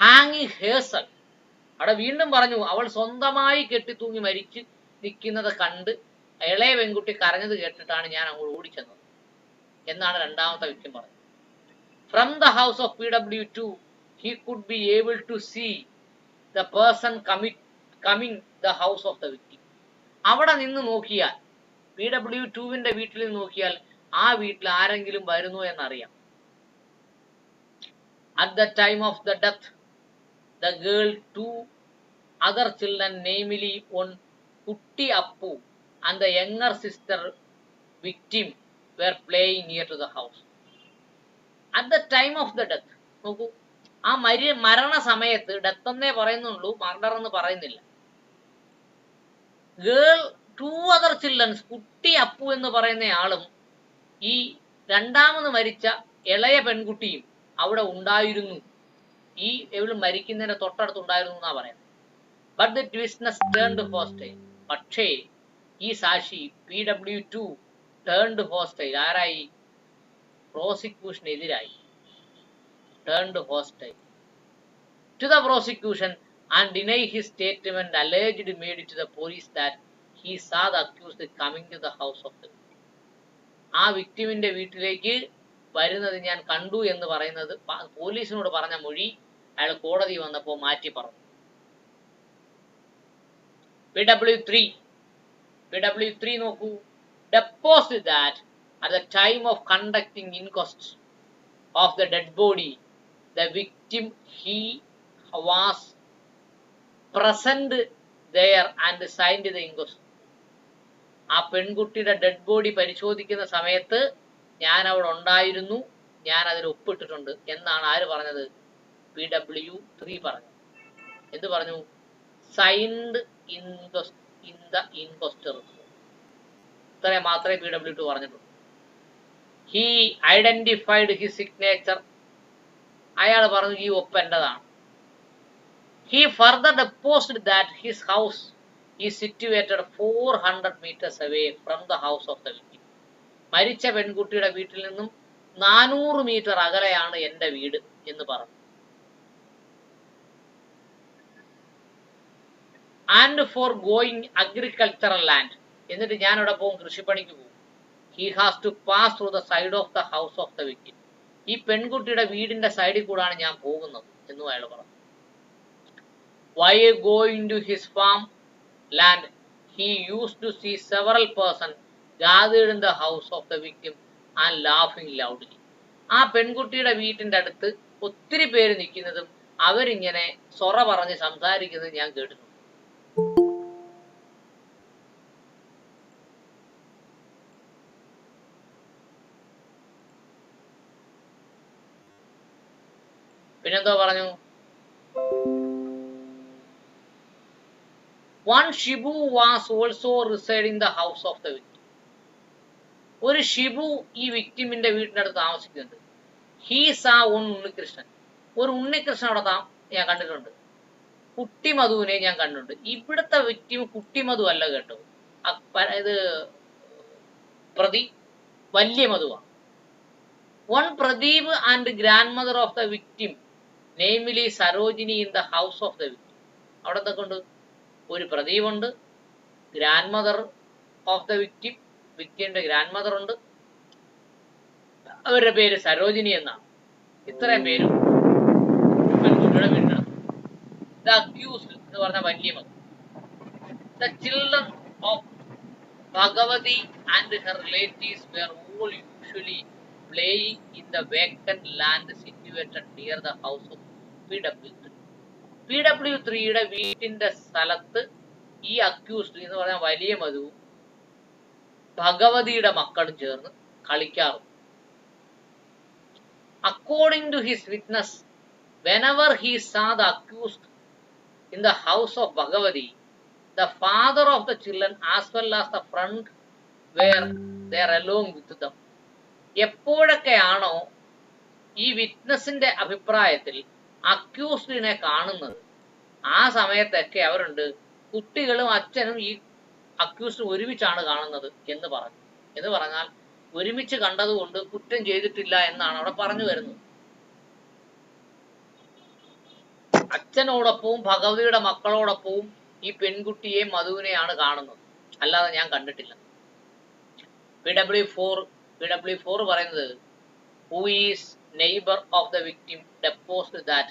ഹാങ്ങിങ് ഹേഴ്സൽ, അവിടെ വീണ്ടും പറഞ്ഞു അവൾ സ്വന്തമായി കെട്ടിത്തൂങ്ങി മരിച്ച് നിൽക്കുന്നത് കണ്ട് ഇളയ പെൺകുട്ടി കരഞ്ഞത് കേട്ടിട്ടാണ് ഞാൻ അങ്ങോട്ട് ഓടിച്ചെന്നത് എന്നാണ് രണ്ടാമത്തെ വ്യക്തി പറഞ്ഞത്. From the house of PW2 he could be able to see the person coming the house of the victim. അവിടെ നിന്ന് നോക്കിയാൽ, PW2വിന്റെ വീട്ടിൽ നിന്ന് നോക്കിയാൽ ആ വീട്ടിൽ ആരെങ്കിലും വരുന്നു എന്നറിയാം. At the time of the death, the girl, two other children, namely one Kutti Appu and the younger sister victim, were playing near to the house. At the time of the death, നോക്കൂ ആ മരണ സമയത്ത്, death എന്നേ പറയുന്നുള്ളൂ, murder എന്ന് പറയുന്നില്ല. Girl, to other children's, കുട്ടി അപ്പു എന്ന് പറയുന്ന ആളും ഈ രണ്ടാമത് മരിച്ച ഇളയ പെൺകുട്ടിയും അവിടെ ഉണ്ടായിരുന്നു. ഈ ഇവള് മരിക്കുന്നതിന്റെ തൊട്ടടുത്ത് ഉണ്ടായിരുന്നു എന്നാ പറയുന്നത്. But the witness turned hostile. പക്ഷേ ഈ സാക്ഷി PW2 ടേൺഡ് ഹോസ്റ്റൈൽ. ആരായി? പ്രോസിക്യൂഷനെതിരായി. Turned hostile to the prosecution and deny his statement alleged made to the police that he saw the accused coming to the house of the victim. ആ വിക്ടിമിന്റെ വീട്ടിലേക്ക് വരുന്നത് ഞാൻ കണ്ടു എന്ന് പറയുന്നത് പോലീസിനോട് പറഞ്ഞ മൊഴി അയാൾ കോടതി വന്നപ്പോൾ മാറ്റി പറഞ്ഞു. PW3 നോക്കൂ. deposed that at the time of conducting inquest of the dead body, the victim he was present there and signed the inquest. ആ പെൺകുട്ടിയുടെ ഡെഡ് ബോഡി പരിശോധിക്കുന്ന സമയത്ത് ഞാൻ അവിടെ ഉണ്ടായിരുന്നു, ഞാൻ അതിൽ ഒപ്പിട്ടിട്ടുണ്ട് എന്നാണ് ആര് പറഞ്ഞത്? PW3 പറഞ്ഞു. എന്ത് പറഞ്ഞു? Signed in the inquest report. ഇത്രയും മാത്രമേ PW2 പറഞ്ഞിട്ടുള്ളൂ. He identified his signature. അയാൾ പറഞ്ഞു ഈ ഒപ്പ് എന്റേതാണ്. He further deposed that his house is situated 400 meters away from the house of the victim. മരിച്ച പെൺകുട്ടിയുടെ വീട്ടിൽ നിന്നും 400 മീറ്റർ അകലെയാണ് എന്റെ വീട് എന്ന് പറഞ്ഞു. And for going agricultural land, എന്നിട്ട് ഞാൻ അവിടെ പോകും, കൃഷിപ്പണിക്ക് പോകും. He has to pass through the side of the house of the victim. ഈ പെൺകുട്ടിയുടെ വീടിന്റെ സൈഡിൽ കൂടാണ് ഞാൻ പോകുന്നത് എന്നും അയാൾ പറഞ്ഞു. While going to his farm land, he used to see several persons gathered in the house of the victim and laughing loudly. ആ പെൺകുട്ടിയുടെ വീട്ടിന്റെ അടുത്ത് ഒത്തിരി പേര് നിൽക്കുന്നതും അവരിങ്ങനെ സൊറ പറഞ്ഞ് സംസാരിക്കുന്നത് ഞാൻ കേട്ടിട്ടുണ്ട്. പിന്നെന്തോ പറഞ്ഞു? One Shibu was also residing in the house of the victim. ഒരു ഷിബു ഈ വിക്ടിമിന്റെ വീട്ടിനടുത്ത് താമസിക്കുന്നുണ്ട്. ഹീ സാ ഓൺ ഉണ്ണികൃഷ്ണൻ. ഒരു ഉണ്ണികൃഷ്ണൻ അവിടെ ഞാൻ കണ്ടിട്ടുണ്ട്. കുട്ടിമധുവിനെ ഞാൻ കണ്ടിട്ടുണ്ട്. ഇവിടുത്തെ വിക്ടിം കുട്ടിമധു അല്ല കേട്ടോ. ഇത് പ്രതി വലിയ മധുവാണ്. One Pradeep and grandmother of the victim namely Sarojini in the house of the victim. അവിടെ എന്തൊക്കെ ഉണ്ട്? ഒരു പ്രദീപുണ്ട്, grandmother of the victim, വിക്ടിമിന്റെ ഗ്രാൻഡ് മദർ ഉണ്ട്, അവരുടെ പേര് സരോജിനി എന്നാണ്. ഇത്രയും പേരും പെൺകുട്ടിയുടെ വീട്ടിലാണ്. ദ അക്യൂസ്ഡ് എന്ന് പറഞ്ഞ വലിയ mother. The children of Bhagavathi and her relatives were all usually playing in the vacant land situated near the house of PW3. PW3യുടെ വീട്ടിന്റെ സ്ഥലത്ത് ഈ അക്യൂസ്ഡ് എന്ന് പറഞ്ഞ വലിയ മധുവും ഭഗവതിയുടെ മക്കളും ചേർന്ന് കളിക്കാറുണ്ട്. According to his witness, whenever he saw the accused in the house of Bhagavati, the father of the children as well as the friend were there along with them. എപ്പോഴൊക്കെയാണോ ഈ വിറ്റ്നസിന്റെ അഭിപ്രായത്തിൽ അക്യൂസ്ഡിനെ കാണുന്നത്, ആ സമയത്തൊക്കെ അവരുണ്ട്, കുട്ടികളും അച്ഛനും ഈ അക്യൂസ്ഡ് ഒരുമിച്ചാണ് കാണുന്നത് എന്ന് പറഞ്ഞു. എന്ന് പറഞ്ഞാൽ ഒരുമിച്ച് കണ്ടതുകൊണ്ട് കുറ്റം ചെയ്തിട്ടില്ല എന്നാണ് അവിടെ പറഞ്ഞു വരുന്നത്. അച്ഛനോടൊപ്പവും ഭഗവതിയുടെ മക്കളോടൊപ്പവും ഈ പെൺകുട്ടിയെ മധുവിനെയാണ് കാണുന്നത്, അല്ലാതെ ഞാൻ കണ്ടിട്ടില്ല. PW4 പറയുന്നത്, who is neighbor of the victim deposed that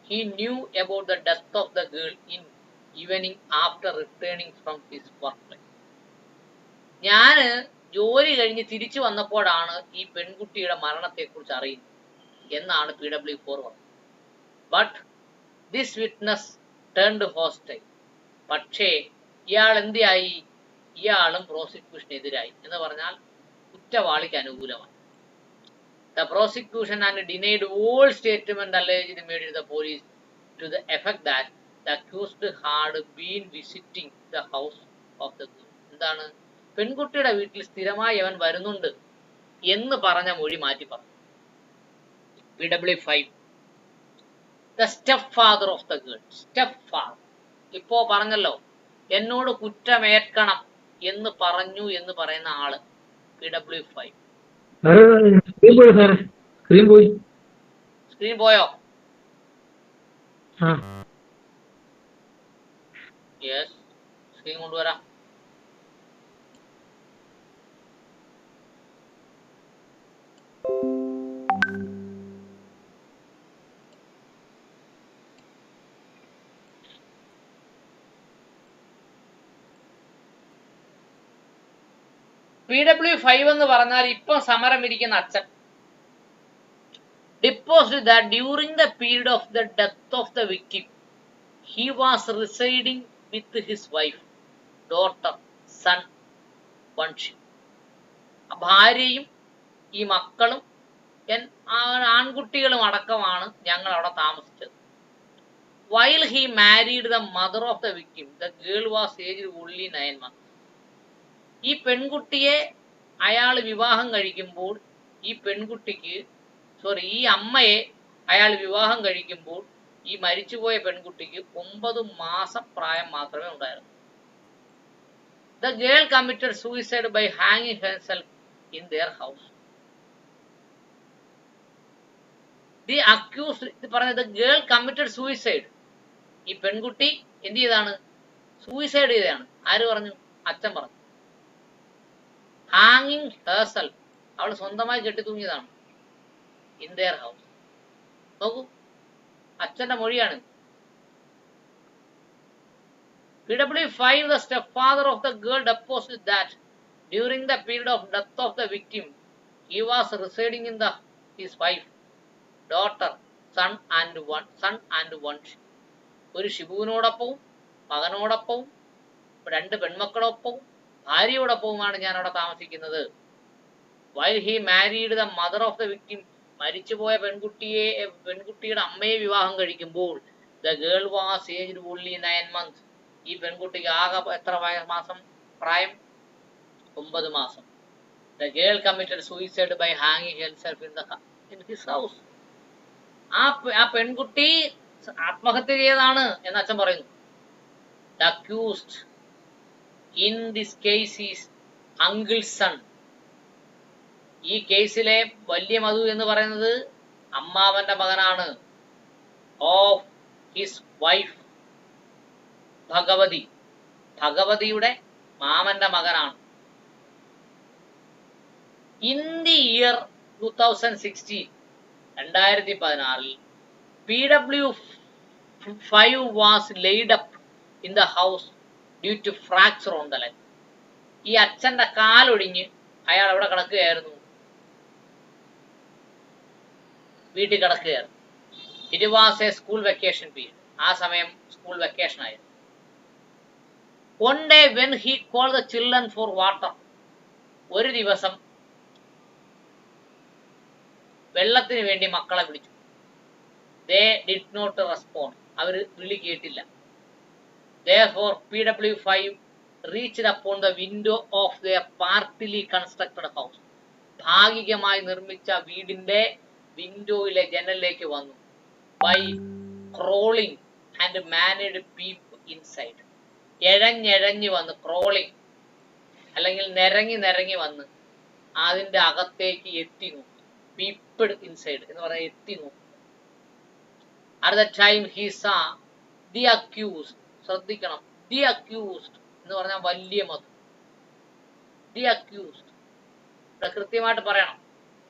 he knew about the death of the girl in evening after returning from his workplace. ഞാന് ജോലി കഴിഞ്ഞ് തിരിച്ചു വന്നപ്പോഴാണ് ഈ പെൺകുട്ടിയുടെ മരണത്തെക്കുറിച്ച് അറിയുന്നത് എന്നാണ് PW4 പറഞ്ഞത്. But this witness turned hostile. പക്ഷേ ഇയാൾ എന്തിയായി? ഇയാളും പ്രോസിക്യൂഷനെതിരായി. എന്ന് പറഞ്ഞാൽ കുറ്റവാളിക്ക് അനുകൂലമായി. The prosecution and denied all statement alleged made to the police to the effect that the accused had been visiting the house of the girl. എന്താണ്? പെൺകുട്ടിയുടെ വീട്ടിൽ സ്ഥിരമായി അവൻ വരുന്നുണ്ട് എന്ന് പറഞ്ഞ മൊഴി മാറ്റി പറഞ്ഞു. PW5, the stepfather of the girl. Stepfather. ഇപ്പോ പറഞ്ഞല്ലോ, എന്നോട് കുറ്റമേൽക്കണം എന്ന് പറഞ്ഞു എന്ന് പറയുന്ന ആള് PW5. സ്ക്രീൻ പോയോ? യെസ്, സ്ക്രീൻ കൊണ്ടുവരാം. PW5 എന്ന് പറഞ്ഞാൽ ഇപ്പം സമരം ഇരിക്കുന്ന അച്ഛൻ. Deposed that during the period of the death of the victim, he was residing with his wife, daughter, son, one ship. ഭാര്യയും ഈ മക്കളും ആൺകുട്ടികളും അടക്കമാണ് ഞങ്ങൾ അവിടെ താമസിച്ചത്. While he married the mother of the victim, the girl was aged only 9 months. ഈ പെൺകുട്ടിയെ അയാൾ വിവാഹം കഴിക്കുമ്പോൾ ഈ അമ്മയെ അയാൾ വിവാഹം കഴിക്കുമ്പോൾ ഈ മരിച്ചുപോയ പെൺകുട്ടിക്ക് 9 മാസം പ്രായം മാത്രമേ ഉണ്ടായിരുന്നു. The girl committed suicide by hanging herself in their house. The accused പറഞ്ഞത് the girl committed suicide. ഈ പെൺകുട്ടി എന്ത് ചെയ്താണ്? സൂയിസൈഡ് ചെയ്തതാണ്. ആര് പറഞ്ഞു? അച്ഛൻ പറഞ്ഞു. ഹാങ്ങിങ് ഹെർസെൽഫ്, അവൾ സ്വന്തമായി കെട്ടി തൂങ്ങിയതാണ്. In there house. നോക്കൂ, അച്ഛന്റെ മൊഴിയാണ്. PW5, the stepfather of the girl deposed that during the period of death of the victim, he was residing in his wife, daughter, son and one. ഒരു ഷിബുവിനോടൊപ്പവും മകനോടൊപ്പവും 2 പെൺമക്കളൊപ്പവും ഭാര്യയോടൊപ്പവുമാണ് ഞാൻ അവിടെ താമസിക്കുന്നത്. While he married the mother of the victim, മരിച്ചുപോയ പെൺകുട്ടിയുടെ അമ്മയെ വിവാഹം കഴിക്കുമ്പോൾ the girl was aged only 9 months. ഈ പെൺകുട്ടിക്ക് ആകെ എത്ര മാസം പ്രായം? 9 മാസം. The girl committed suicide by ഹാങ്ങിങ് ഹിംസെൽഫ് ഇൻ ഹിസ് ഹൗസ്. ആ പെൺകുട്ടി ആത്മഹത്യ ചെയ്തതാണ് എന്ന് അച്ഛൻ പറയുന്നു. The accused in this case is uncle son. ഈ കേസിലെ വലിയ മധു എന്ന് പറയുന്നത് അമ്മാവന്റെ മകനാണ്. Of his wife Bhagavathi. ഭഗവതിയുടെ മാമന്റെ മകനാണ്. In the year 2016, 2016 PW5 was laid up in the house due to fracture on the leg. ഈ അച്ഛന്റെ കാലൊടിഞ്ഞ് അയാൾ എവിടെ കിടക്കുകയായിരുന്നു? വീട്ടിൽ കിടക്കുകയായിരുന്നു. It was a school vacation period. ആ സമയം സ്കൂൾ വെക്കേഷൻ ആയിരുന്നു. One day when he call the children for water, ഒരു ദിവസം വെള്ളത്തിന് വേണ്ടി മക്കളെ വിളിച്ചു. They did not respond. അവർ വിളി കേട്ടില്ല. Therefore PW5 reached upon the window of their partly constructed house. ഭാഗികമായി നിർമ്മിച്ച വീടിന്റെ വിൻഡോയിലെ ജനലിലേക്ക് വന്നു. By crawling and managed peep inside. എഴഞ്ഞെഴഞ്ഞ് വന്ന്, ക്രോളിംഗ് അല്ലെങ്കിൽ നിരങ്ങി വന്ന് അതിന്റെ അകത്തേക്ക് എത്തി നോക്കി. പീപ്പിഡ് ഇൻസൈഡ് എന്ന് പറഞ്ഞാൽ എത്തി നോക്കി. At the time he saw the accused. ശ്രദ്ധിക്കണം, ദി അക്യൂസ്ഡ് എന്ന് പറഞ്ഞാൽ വലിയ മധു. ദി അക്യൂസ്ഡ് ഇവിടെ കൃത്യമായിട്ട് പറയണം,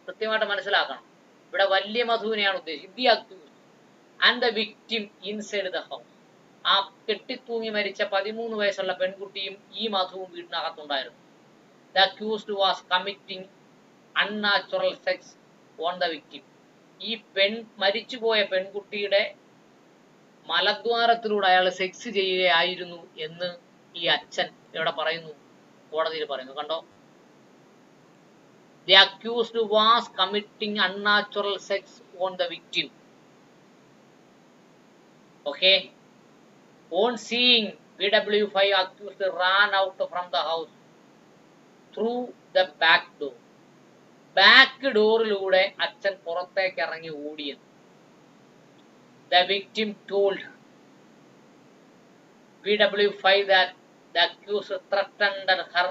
കൃത്യമായിട്ട് മനസ്സിലാക്കണം. ഇവിടെ വലിയ മധുവിനെയാണ് ഉദ്ദേശിച്ചത്. The accused and the victim inside the house. ആ കെട്ടിത്തൂങ്ങി മരിച്ച 13 വയസ്സുള്ള പെൺകുട്ടിയും ഈ മധുവും വീടിനകത്തുണ്ടായിരുന്നു. The accused was committing unnatural sex on the victim. ഈ മരിച്ചുപോയ പെൺകുട്ടിയുടെ മലദ്വാരത്തിലൂടെ അയാൾ സെക്സ് ചെയ്യുകയായിരുന്നു എന്ന് ഈ അച്ഛൻ ഇവിടെ പറയുന്നു, കോടതിയിൽ പറയുന്നു. കണ്ടോ? The accused was committing unnatural sex on the victim. Okay. On seeing PW5 accused ran out from the house through the back door. Back ഡോറിലൂടെ അച്ഛൻ പുറത്തേക്ക് ഇറങ്ങി ഓടിയത്. The victim told PW5 that the accused threatened her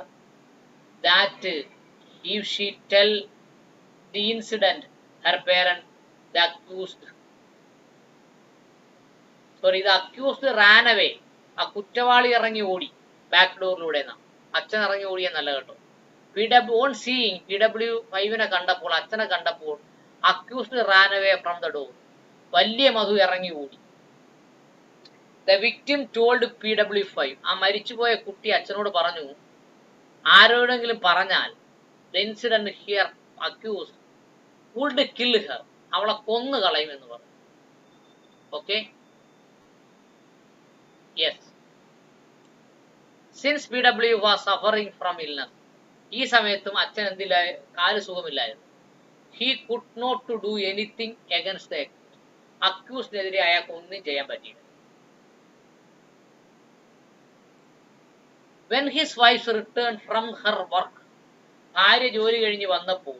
that if she tell the incident, her parent, the accused ran away. ആ കുറ്റവാളി ഇറങ്ങി ഓടി back ഡോറിലൂടെ. അച്ഛൻ ഇറങ്ങി ഓടിയെന്നല്ല കേട്ടോ. ഓൺ സീയിങ് PW5 കണ്ടപ്പോൾ, അച്ഛനെ കണ്ടപ്പോൾ, accused ran away from the door. Valiya Madhu ഇറങ്ങി ഓടി. The victim told PW5. ആ മരിച്ചുപോയ കുട്ടി അച്ഛനോട് പറഞ്ഞു, ആരോടെങ്കിലും പറഞ്ഞാൽ the incident here accused would kill her, അവളെ കൊന്നു കളയുമെന്ന് പറഞ്ഞു. Okay. Yes. Since PW was suffering from illness. ഈ സമയത്തും അച്ഛൻ എന്തില്ല, കാല് സുഖമില്ലായിരുന്നു. He could not to do anything against the അക്യൂസ്ഡിനെതിരെ അയാൾക്ക് ഒന്നും ചെയ്യാൻ പറ്റിയില്ല. When his wife returned from her work, ഭാര്യ ജോലി കഴിഞ്ഞ് വന്നപ്പോൾ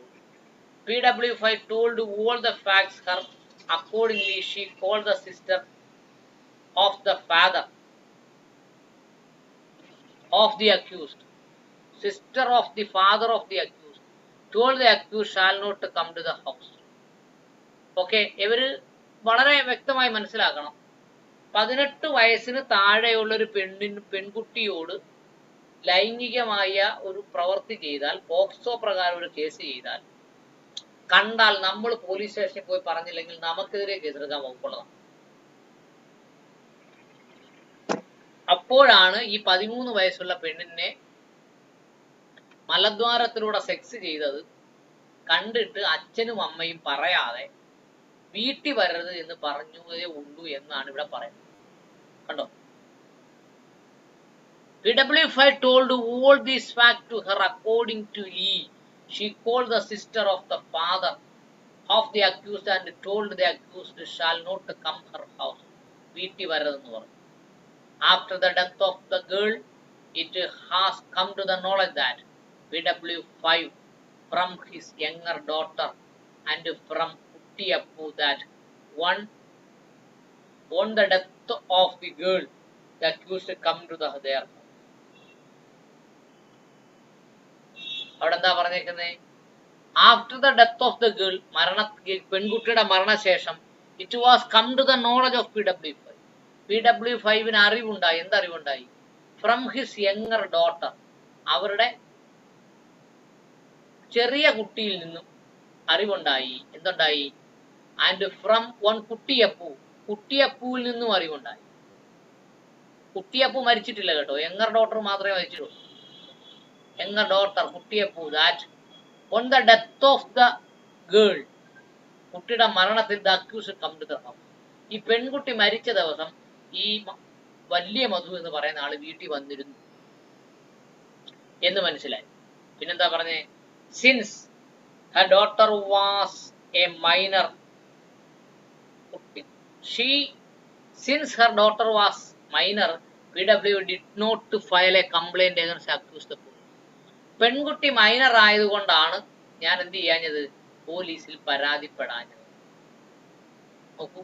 PW5 told all the facts her. Accordingly, she called the sister of the father of the accused. Sister of the father of the accused told the accused shall not come to the house. Okay, ഇവര് വളരെ വ്യക്തമായി മനസ്സിലാക്കണം. 18 വയസ്സിന് താഴെയുള്ള ഒരു പെൺകുട്ടിയോട് ലൈംഗികമായ ഒരു പ്രവൃത്തി ചെയ്താൽ, പോക്സോ പ്രകാരം ഒരു കേസ് ചെയ്താൽ, കണ്ടാൽ നമ്മൾ പോലീസ് സ്റ്റേഷനിൽ പോയി പറഞ്ഞില്ലെങ്കിൽ നമുക്കെതിരെ കേസെടുക്കാൻ വകുപ്പുള്ളതാണ്. അപ്പോഴാണ് ഈ 13 വയസ്സുള്ള പെണ്ണിനെ മലദ്വാരത്തിലൂടെ സെക്സ് ചെയ്തത് കണ്ടിട്ട് അച്ഛനും അമ്മയും പറയാതെ വീട്ടിൽ വരരുത് എന്ന് പറഞ്ഞതേ ഉള്ളൂ എന്നാണ് ഇവിടെ പറയുന്നത്. കണ്ടോ? PW5 told all these facts to her. According to Lee, she called the sister of the father of the accused and told the accused shall not come her house. വീട്ടിൽ വരരുതെന്ന് പറഞ്ഞു. After the death of the girl, it has come to the knowledge that BW5 from his younger daughter and from Kuttiyappu that on the death of the girl, the accused come to their house. അവിടെ എന്താ പറഞ്ഞേക്കുന്നത്? After the death of the girl, പെൺകുട്ടിയുടെ മരണശേഷം, it was come to the knowledge of BW5. BW5 അറിവുണ്ടായി. എന്തറിവുണ്ടായി? From his younger daughter, അവരുടെ ചെറിയ കുട്ടിയിൽ നിന്നും അറിവുണ്ടായി. എന്തുണ്ടായി? And from one കുട്ടിയപ്പു, കുട്ടിയപ്പുവിൽ നിന്നും അറിവുണ്ടായി. കുട്ടിയപ്പു മരിച്ചിട്ടില്ല കേട്ടോ, യങ്ങർ ഡോട്ടർ മാത്രമേ മരിച്ചിട്ടുള്ളൂ. യങ്ങർ ഡോട്ടർ കുട്ടിയപ്പു, that on the death of the girl, കുട്ടിയുടെ മരണത്തിൽ the accused come to the house. ഈ പെൺകുട്ടി മരിച്ച ദിവസം ഈ വലിയ മധു എന്ന് പറയുന്ന ആള് വീട്ടിൽ വന്നിരുന്നു എന്ന് മനസ്സിലായി. പിന്നെന്താ പറഞ്ഞേ? Since her daughter was a minor, since her daughter was minor, PW did not file a complaint against the accused. പെൺകുട്ടി മൈനർ ആയതുകൊണ്ടാണ് ഞാൻ എന്ത് ചെയ്യാഞ്ഞത്? പോലീസിൽ പരാതിപ്പെടാഞ്ഞത്. നോക്കൂ,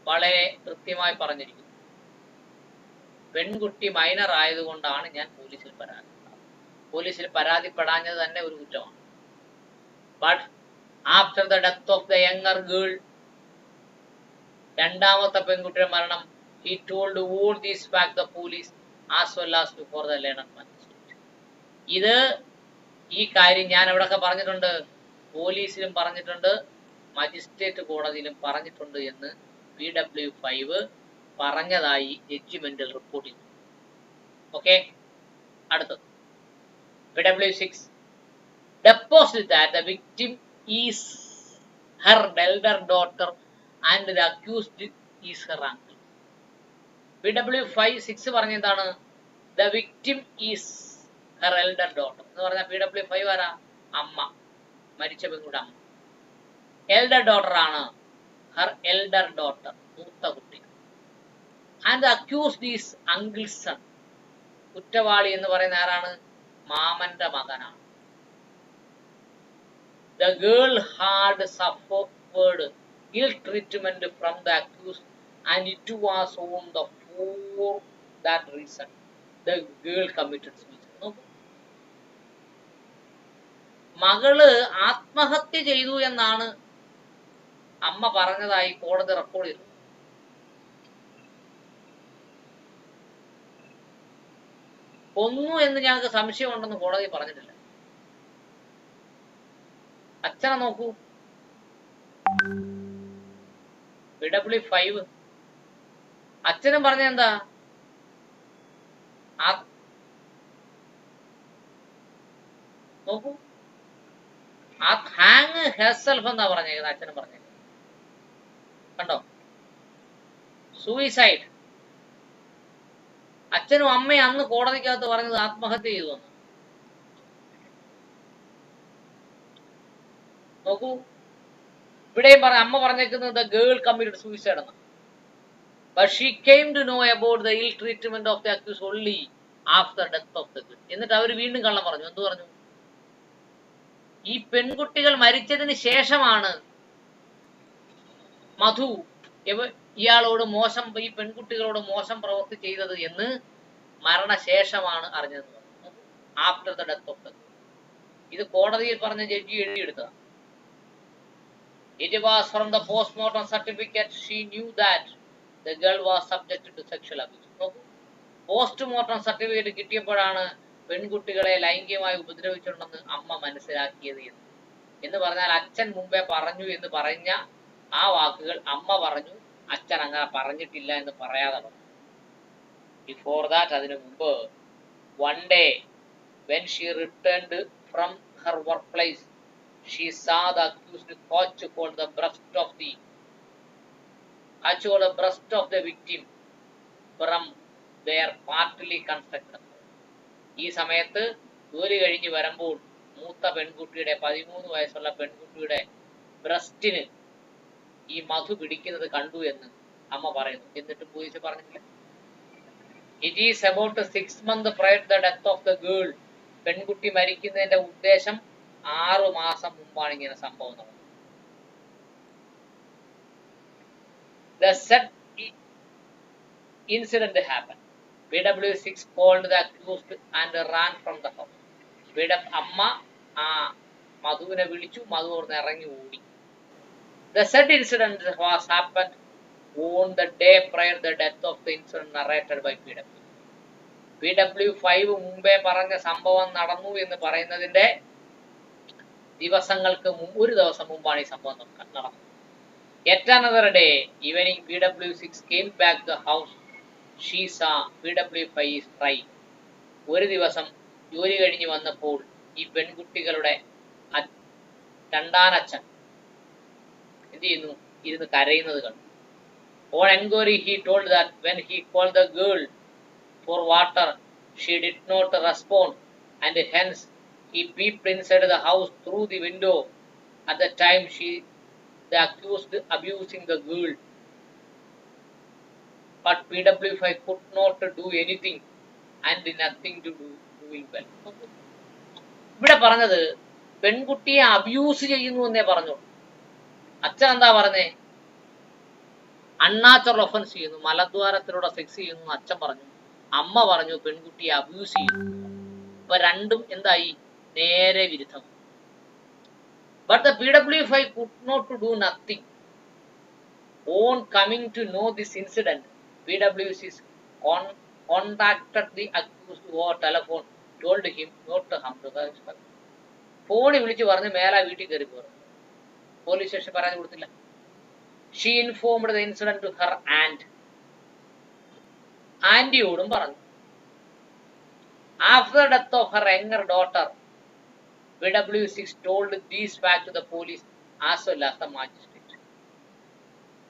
വളരെ കൃത്യമായി പറഞ്ഞിരിക്കുന്നു. പെൺകുട്ടി മൈനർ ആയതുകൊണ്ടാണ് ഞാൻ പോലീസിൽ പരാതിപ്പെടാഞ്ഞത് തന്നെ ഒരു കുറ്റമാണ്. But after the death of the younger girl, രണ്ടാമത്തെ പെൺകുട്ടിയുടെ മരണം, he told all these facts the police as well as before the learned magistrate. ഈ കാര്യം ഞാൻ എവിടെയൊക്കെ പറഞ്ഞിട്ടുണ്ട്? പോലീസിലും പറഞ്ഞിട്ടുണ്ട്, മജിസ്ട്രേറ്റ് കോടതിയിലും പറഞ്ഞിട്ടുണ്ട് എന്ന് BW5 പറഞ്ഞതായി ജഡ്ജിമെന്റിൽ റിപ്പോർട്ട് ചെയ്തു. ഓക്കെ, അടുത്തത് BW6 deposed that the victim is her elder daughter and the accused is her uncle. BW5 പറഞ്ഞ എന്താണ്? The victim is her elder daughter എന്ന് പറഞ്ഞാൽ BW5 ആരാ? അമ്മ, മരിച്ച പെൺകുട്ടി അമ്മ. എൽഡർ ഡോട്ടർ ആണ്, her elder daughter, മൂത്ത കുട്ടി. And the accused is uncle's son. കുറ്റവാളി എന്ന് പറയുന്ന ആരാണ്? മാമന്റെ മകനാണ്. The girl had suffered ill treatment from the accused and it was on the for that reason the girl committed suicide. മകള് ആത്മഹത്യ ചെയ്തു എന്നാണ് അമ്മ പറഞ്ഞതായി കോടതി റെക്കോർഡ് ചെയ്തു. കൊന്നു എന്ന് ഞങ്ങൾക്ക് സംശയമുണ്ടെന്ന് കോടതി പറഞ്ഞിട്ടില്ല. അച്ഛനെ നോക്കൂ, BW5 അച്ഛനും പറഞ്ഞ എന്താ? നോക്കൂ, ഹാങ് ഹെർസെൽഫ് എന്നാ പറഞ്ഞേക്കുന്നത്, അച്ഛനും പറഞ്ഞേക്കുന്നത്. കണ്ടോ? സൂയിസൈഡ്. അച്ഛനും അമ്മയും അന്ന് കോടതിക്കകത്ത് പറഞ്ഞത് ആത്മഹത്യ ചെയ്തു എന്ന്. നോക്കൂ, ഇവിടെയും അമ്മ പറഞ്ഞേക്കുന്നത് the girl committed suicide എന്ന്. But she came to know about the ill treatment of the accused only after death of the girl. എന്നിട്ട് അവർ വീണ്ടും കള്ളം പറഞ്ഞു. എന്ത് പറഞ്ഞു? ഈ പെൺകുട്ടികൾ മരിച്ചതിന് ശേഷമാണ് മധു ഇയാളോട് ഈ പെൺകുട്ടികളോട് മോശം പ്രവൃത്തി ചെയ്തത് എന്ന് മരണശേഷമാണ് അറിഞ്ഞത്. After the death of the girl. ഇത് കോടതിയിൽ പറഞ്ഞ judge എഴുതിയെടുത്തതാണ്. It was from the postmortem certificate she knew that the girl was subjected to sexual abuse. Postmortem certificate കിട്ടിയപ്പോഴാണ് പെൺകുട്ടികളെ ലൈംഗികമായി ഉപദ്രവിച്ചിട്ടുണ്ടെന്ന് അമ്മ മനസ്സിലാക്കിയത് എന്ന് പറഞ്ഞാൽ അച്ഛൻ മുമ്പേ പറഞ്ഞു എന്ന് പറഞ്ഞ ആ വാക്കുകൾ അമ്മ പറഞ്ഞു, അച്ഛൻ അങ്ങനെ പറഞ്ഞിട്ടില്ല എന്ന് പറയാതെ പറഞ്ഞു. ബിഫോർ ദാറ്റ്, അതിനു മുമ്പ്, one day when she returned from her workplace, she saw the accused touch hold the breast of the victim from their partly constructed. ഈ സമയത്ത് ജോലി കഴിഞ്ഞ് വരുമ്പോൾ മൂത്ത പെൺകുട്ടിയുടെ 13 വയസ്സുള്ള പെൺകുട്ടിയുടെ ബ്രസ്റ്റിന് ഈ മധു പിടിക്കുന്നത് കണ്ടു എന്ന് അമ്മ പറയുന്നു. എന്നിട്ടും പോലീസ് പറഞ്ഞില്ല. It is about 6 months prior to the death of the girl. പെൺകുട്ടി മരിക്കുന്നതിന്റെ ഉദ്ദേശം 6 മാസം മുമ്പാണ് ഇങ്ങനെ സംഭവം നടന്നത്. The said incident happened. BW6 called the accused and ran from the house. അമ്മ ആ മധുവിനെ വിളിച്ചു, മധു അവിടുന്ന് ഇറങ്ങി ഓടി. The said incident was happened on the day prior to the death of the incident narrated by PW. PW5 മുമ്പേ പറഞ്ഞ സംഭവം നടന്നു എന്ന് പറയുന്നതിന്റെ ദിവസങ്ങൾക്ക് ഒരു ദിവസം മുമ്പാണ് ഈ സംഭവം നടന്നത്. Yet another day, evening, PW6 came back to the house. She saw PW5 is crying. ഒരു ദിവസം ജോലി കഴിഞ്ഞ് വന്നപ്പോൾ ഈ പെൺകുട്ടികളുടെ രണ്ടാനച്ഛൻ എന്ത് ചെയ്യുന്നു, ഇരുന്ന് കരയുന്നത് കണ്ടു. On enquiry, he told that when he called the girl for water, she did not respond, and hence he peeped inside the house through the window. At the time, the accused abusing the girl, but PW5 could not do anything and nothing to do doing well. ഇവിടെ പറഞ്ഞത് പെൺകുട്ടിയെ abuse ചെയ്യുന്നു എന്നേ പറഞ്ഞു. അച്ഛൻ എന്താ പറഞ്ഞേ? Unnatural offence ചെയ്യുന്നു, മലദ്വാരത്തിലൂടെ സെക്സ് ചെയ്യുന്നു അച്ഛൻ പറഞ്ഞു. അമ്മ പറഞ്ഞു പെൺകുട്ടിയെ അബ്യൂസ് ചെയ്യുന്നു. അപ്പൊ രണ്ടും എന്തായി? നേരെ വിരുദ്ധം. But the PW5 could not do nothing. On coming to know this incident, PW6 contacted the accused over telephone, told him not to harm the husband. ഫോണിൽ വിളിച്ച് പറഞ്ഞ് മേലാ വീട്ടിൽ കയറി പോരും. പോലീസ് സ്റ്റേഷൻ പറഞ്ഞു കൊടുത്തില്ല. She informed the incident to her aunt. ആന്റിയോടും പറഞ്ഞു. After the death of her younger daughter, PW6 told these facts to the police as well as the magistrate.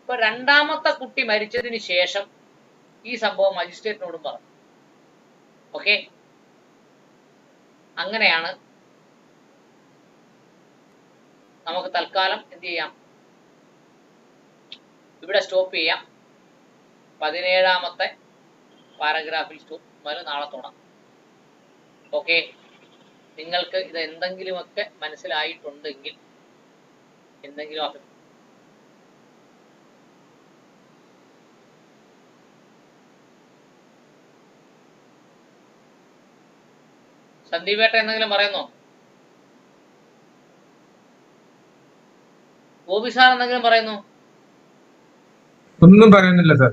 ഇപ്പൊ രണ്ടാമത്തെ കുട്ടി മരിച്ചതിന് ശേഷം ഈ സംഭവം മജിസ്ട്രേറ്റിനോടും പറഞ്ഞു. ഓക്കെ, അങ്ങനെയാണ്. നമുക്ക് തൽക്കാലം എന്ത് ചെയ്യാം, ഇവിടെ സ്റ്റോപ്പ് ചെയ്യാം. 17ാമത്തെ പാരഗ്രാഫിൽ സ്റ്റോപ്പ്, നാളെ തുടങ്ങാം. ഓക്കെ, നിങ്ങൾക്ക് ഇത് എന്തെങ്കിലുമൊക്കെ മനസ്സിലായിട്ടുണ്ടെങ്കിൽ എന്തെങ്കിലും സന്ദീപേട്ട എന്തെങ്കിലും പറയുന്നോ? ഗോപി സാർ എന്തെങ്കിലും പറയുന്നു? ഒന്നും പറയുന്നില്ല സാർ.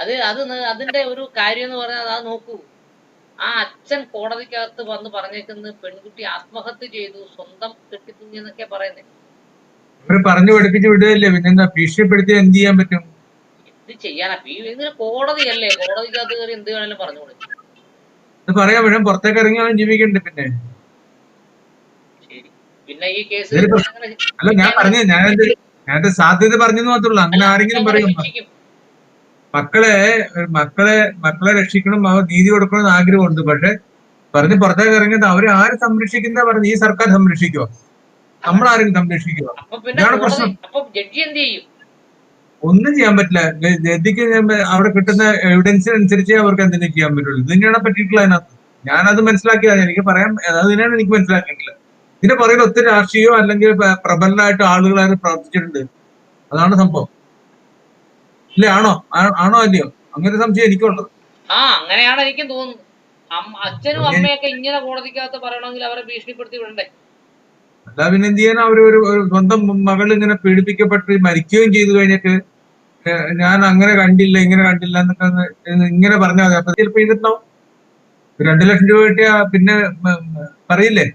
അതിന്റെ ഒരു കാര്യം എന്ന് പറഞ്ഞാൽ അത് നോക്കൂ. ആ അച്ഛൻ കോടതിക്കകത്ത് വന്ന് പറഞ്ഞേക്കുന്നത് പെൺകുട്ടി ആത്മഹത്യ ചെയ്തു, സ്വന്തം കെട്ടിത്തൂങ്ങി എന്നൊക്കെ പറയുന്നത്. അവര് പറഞ്ഞു പഠിപ്പിച്ച് വിടുകയല്ലേ, പിന്നെന്താ ഭീഷണിപ്പെടുത്തി എന്ത് ചെയ്യാൻ പറ്റും? എന്ത് ചെയ്യാനാ? ഇതിന് കോടതിയല്ലേ, കോടതിക്കകത്ത് കയറി എന്ത് വേണേലും പറഞ്ഞുകൂടെ? അത് പറയാൻ വേണം, പുറത്തേക്ക് ഇറങ്ങി അവൻ ജീവിക്കണ്ടേ. പിന്നെ ശരി, പിന്നെ ഈ കേസ് അല്ല, ഞാൻ പറഞ്ഞ ഞാനത് സാധ്യത പറഞ്ഞെന്ന് മാത്രമല്ല. അങ്ങനെ ആരെങ്കിലും പറയും മക്കളെ രക്ഷിക്കണം, അവർ നീതി കൊടുക്കണമെന്ന് ആഗ്രഹമുണ്ട്. പക്ഷെ പറഞ്ഞ് പുറത്തേക്ക് ഇറങ്ങിയത് അവരെ ആര് സംരക്ഷിക്കുന്ന പറഞ്ഞു? ഈ സർക്കാർ സംരക്ഷിക്കുവോ? നമ്മളാരെങ്കിലും സംരക്ഷിക്കുവോ? ഇതാണ് പ്രശ്നം. ഒന്നും ചെയ്യാൻ പറ്റില്ല. ജഡ്ജിക്ക് അവിടെ കിട്ടുന്ന എവിഡൻസിനനുസരിച്ചേ അവർക്ക് എന്തെങ്കിലും ചെയ്യാൻ പറ്റുള്ളൂ. ഇത് തന്നെയാണ് പറ്റിയിട്ടുള്ള അതിനകത്ത്. ഞാനത് മനസ്സിലാക്കിയതാണ്. എനിക്ക് പറയാൻ അതിനാണ് എനിക്ക് മനസ്സിലാക്കിയിട്ടില്ല. ഇതിന്റെ പുറകിൽ ഒത്തിരി രാഷ്ട്രീയമോ അല്ലെങ്കിൽ പ്രബലരായിട്ട് ആളുകളായിട്ട് പ്രവർത്തിച്ചിട്ടുണ്ട്. അതാണ് സംഭവം. ഇല്ല, ആണോ അല്ലയോ? അങ്ങനെ സംശയം എനിക്കുള്ളത്. അങ്ങനെയാണ് എനിക്കും തോന്നുന്നു. അച്ഛനും അമ്മയൊക്കെ ഇങ്ങനെ കോടതിക്കകത്ത് പറയണമെങ്കിൽ അവരെ ഭീഷണിപ്പെടുത്തി വിടണ്ടേ? അല്ല, പിന്നെ എന്ത് ചെയ്യാൻ? അവര് ഒരു സ്വന്തം മകൾ ഇങ്ങനെ പീഡിപ്പിക്കപ്പെട്ട് മരിക്കുകയും ചെയ്തു കഴിഞ്ഞിട്ട് ഞാൻ അങ്ങനെ കണ്ടില്ല ഇങ്ങനെ കണ്ടില്ല എന്നൊക്കെ ഇങ്ങനെ പറഞ്ഞാൽ മതി. അപ്പൊ ചിലപ്പോ ചെയ്തിട്ടുണ്ടാവും. 2 ലക്ഷം രൂപ കിട്ടിയാ പിന്നെ പറയില്ലേ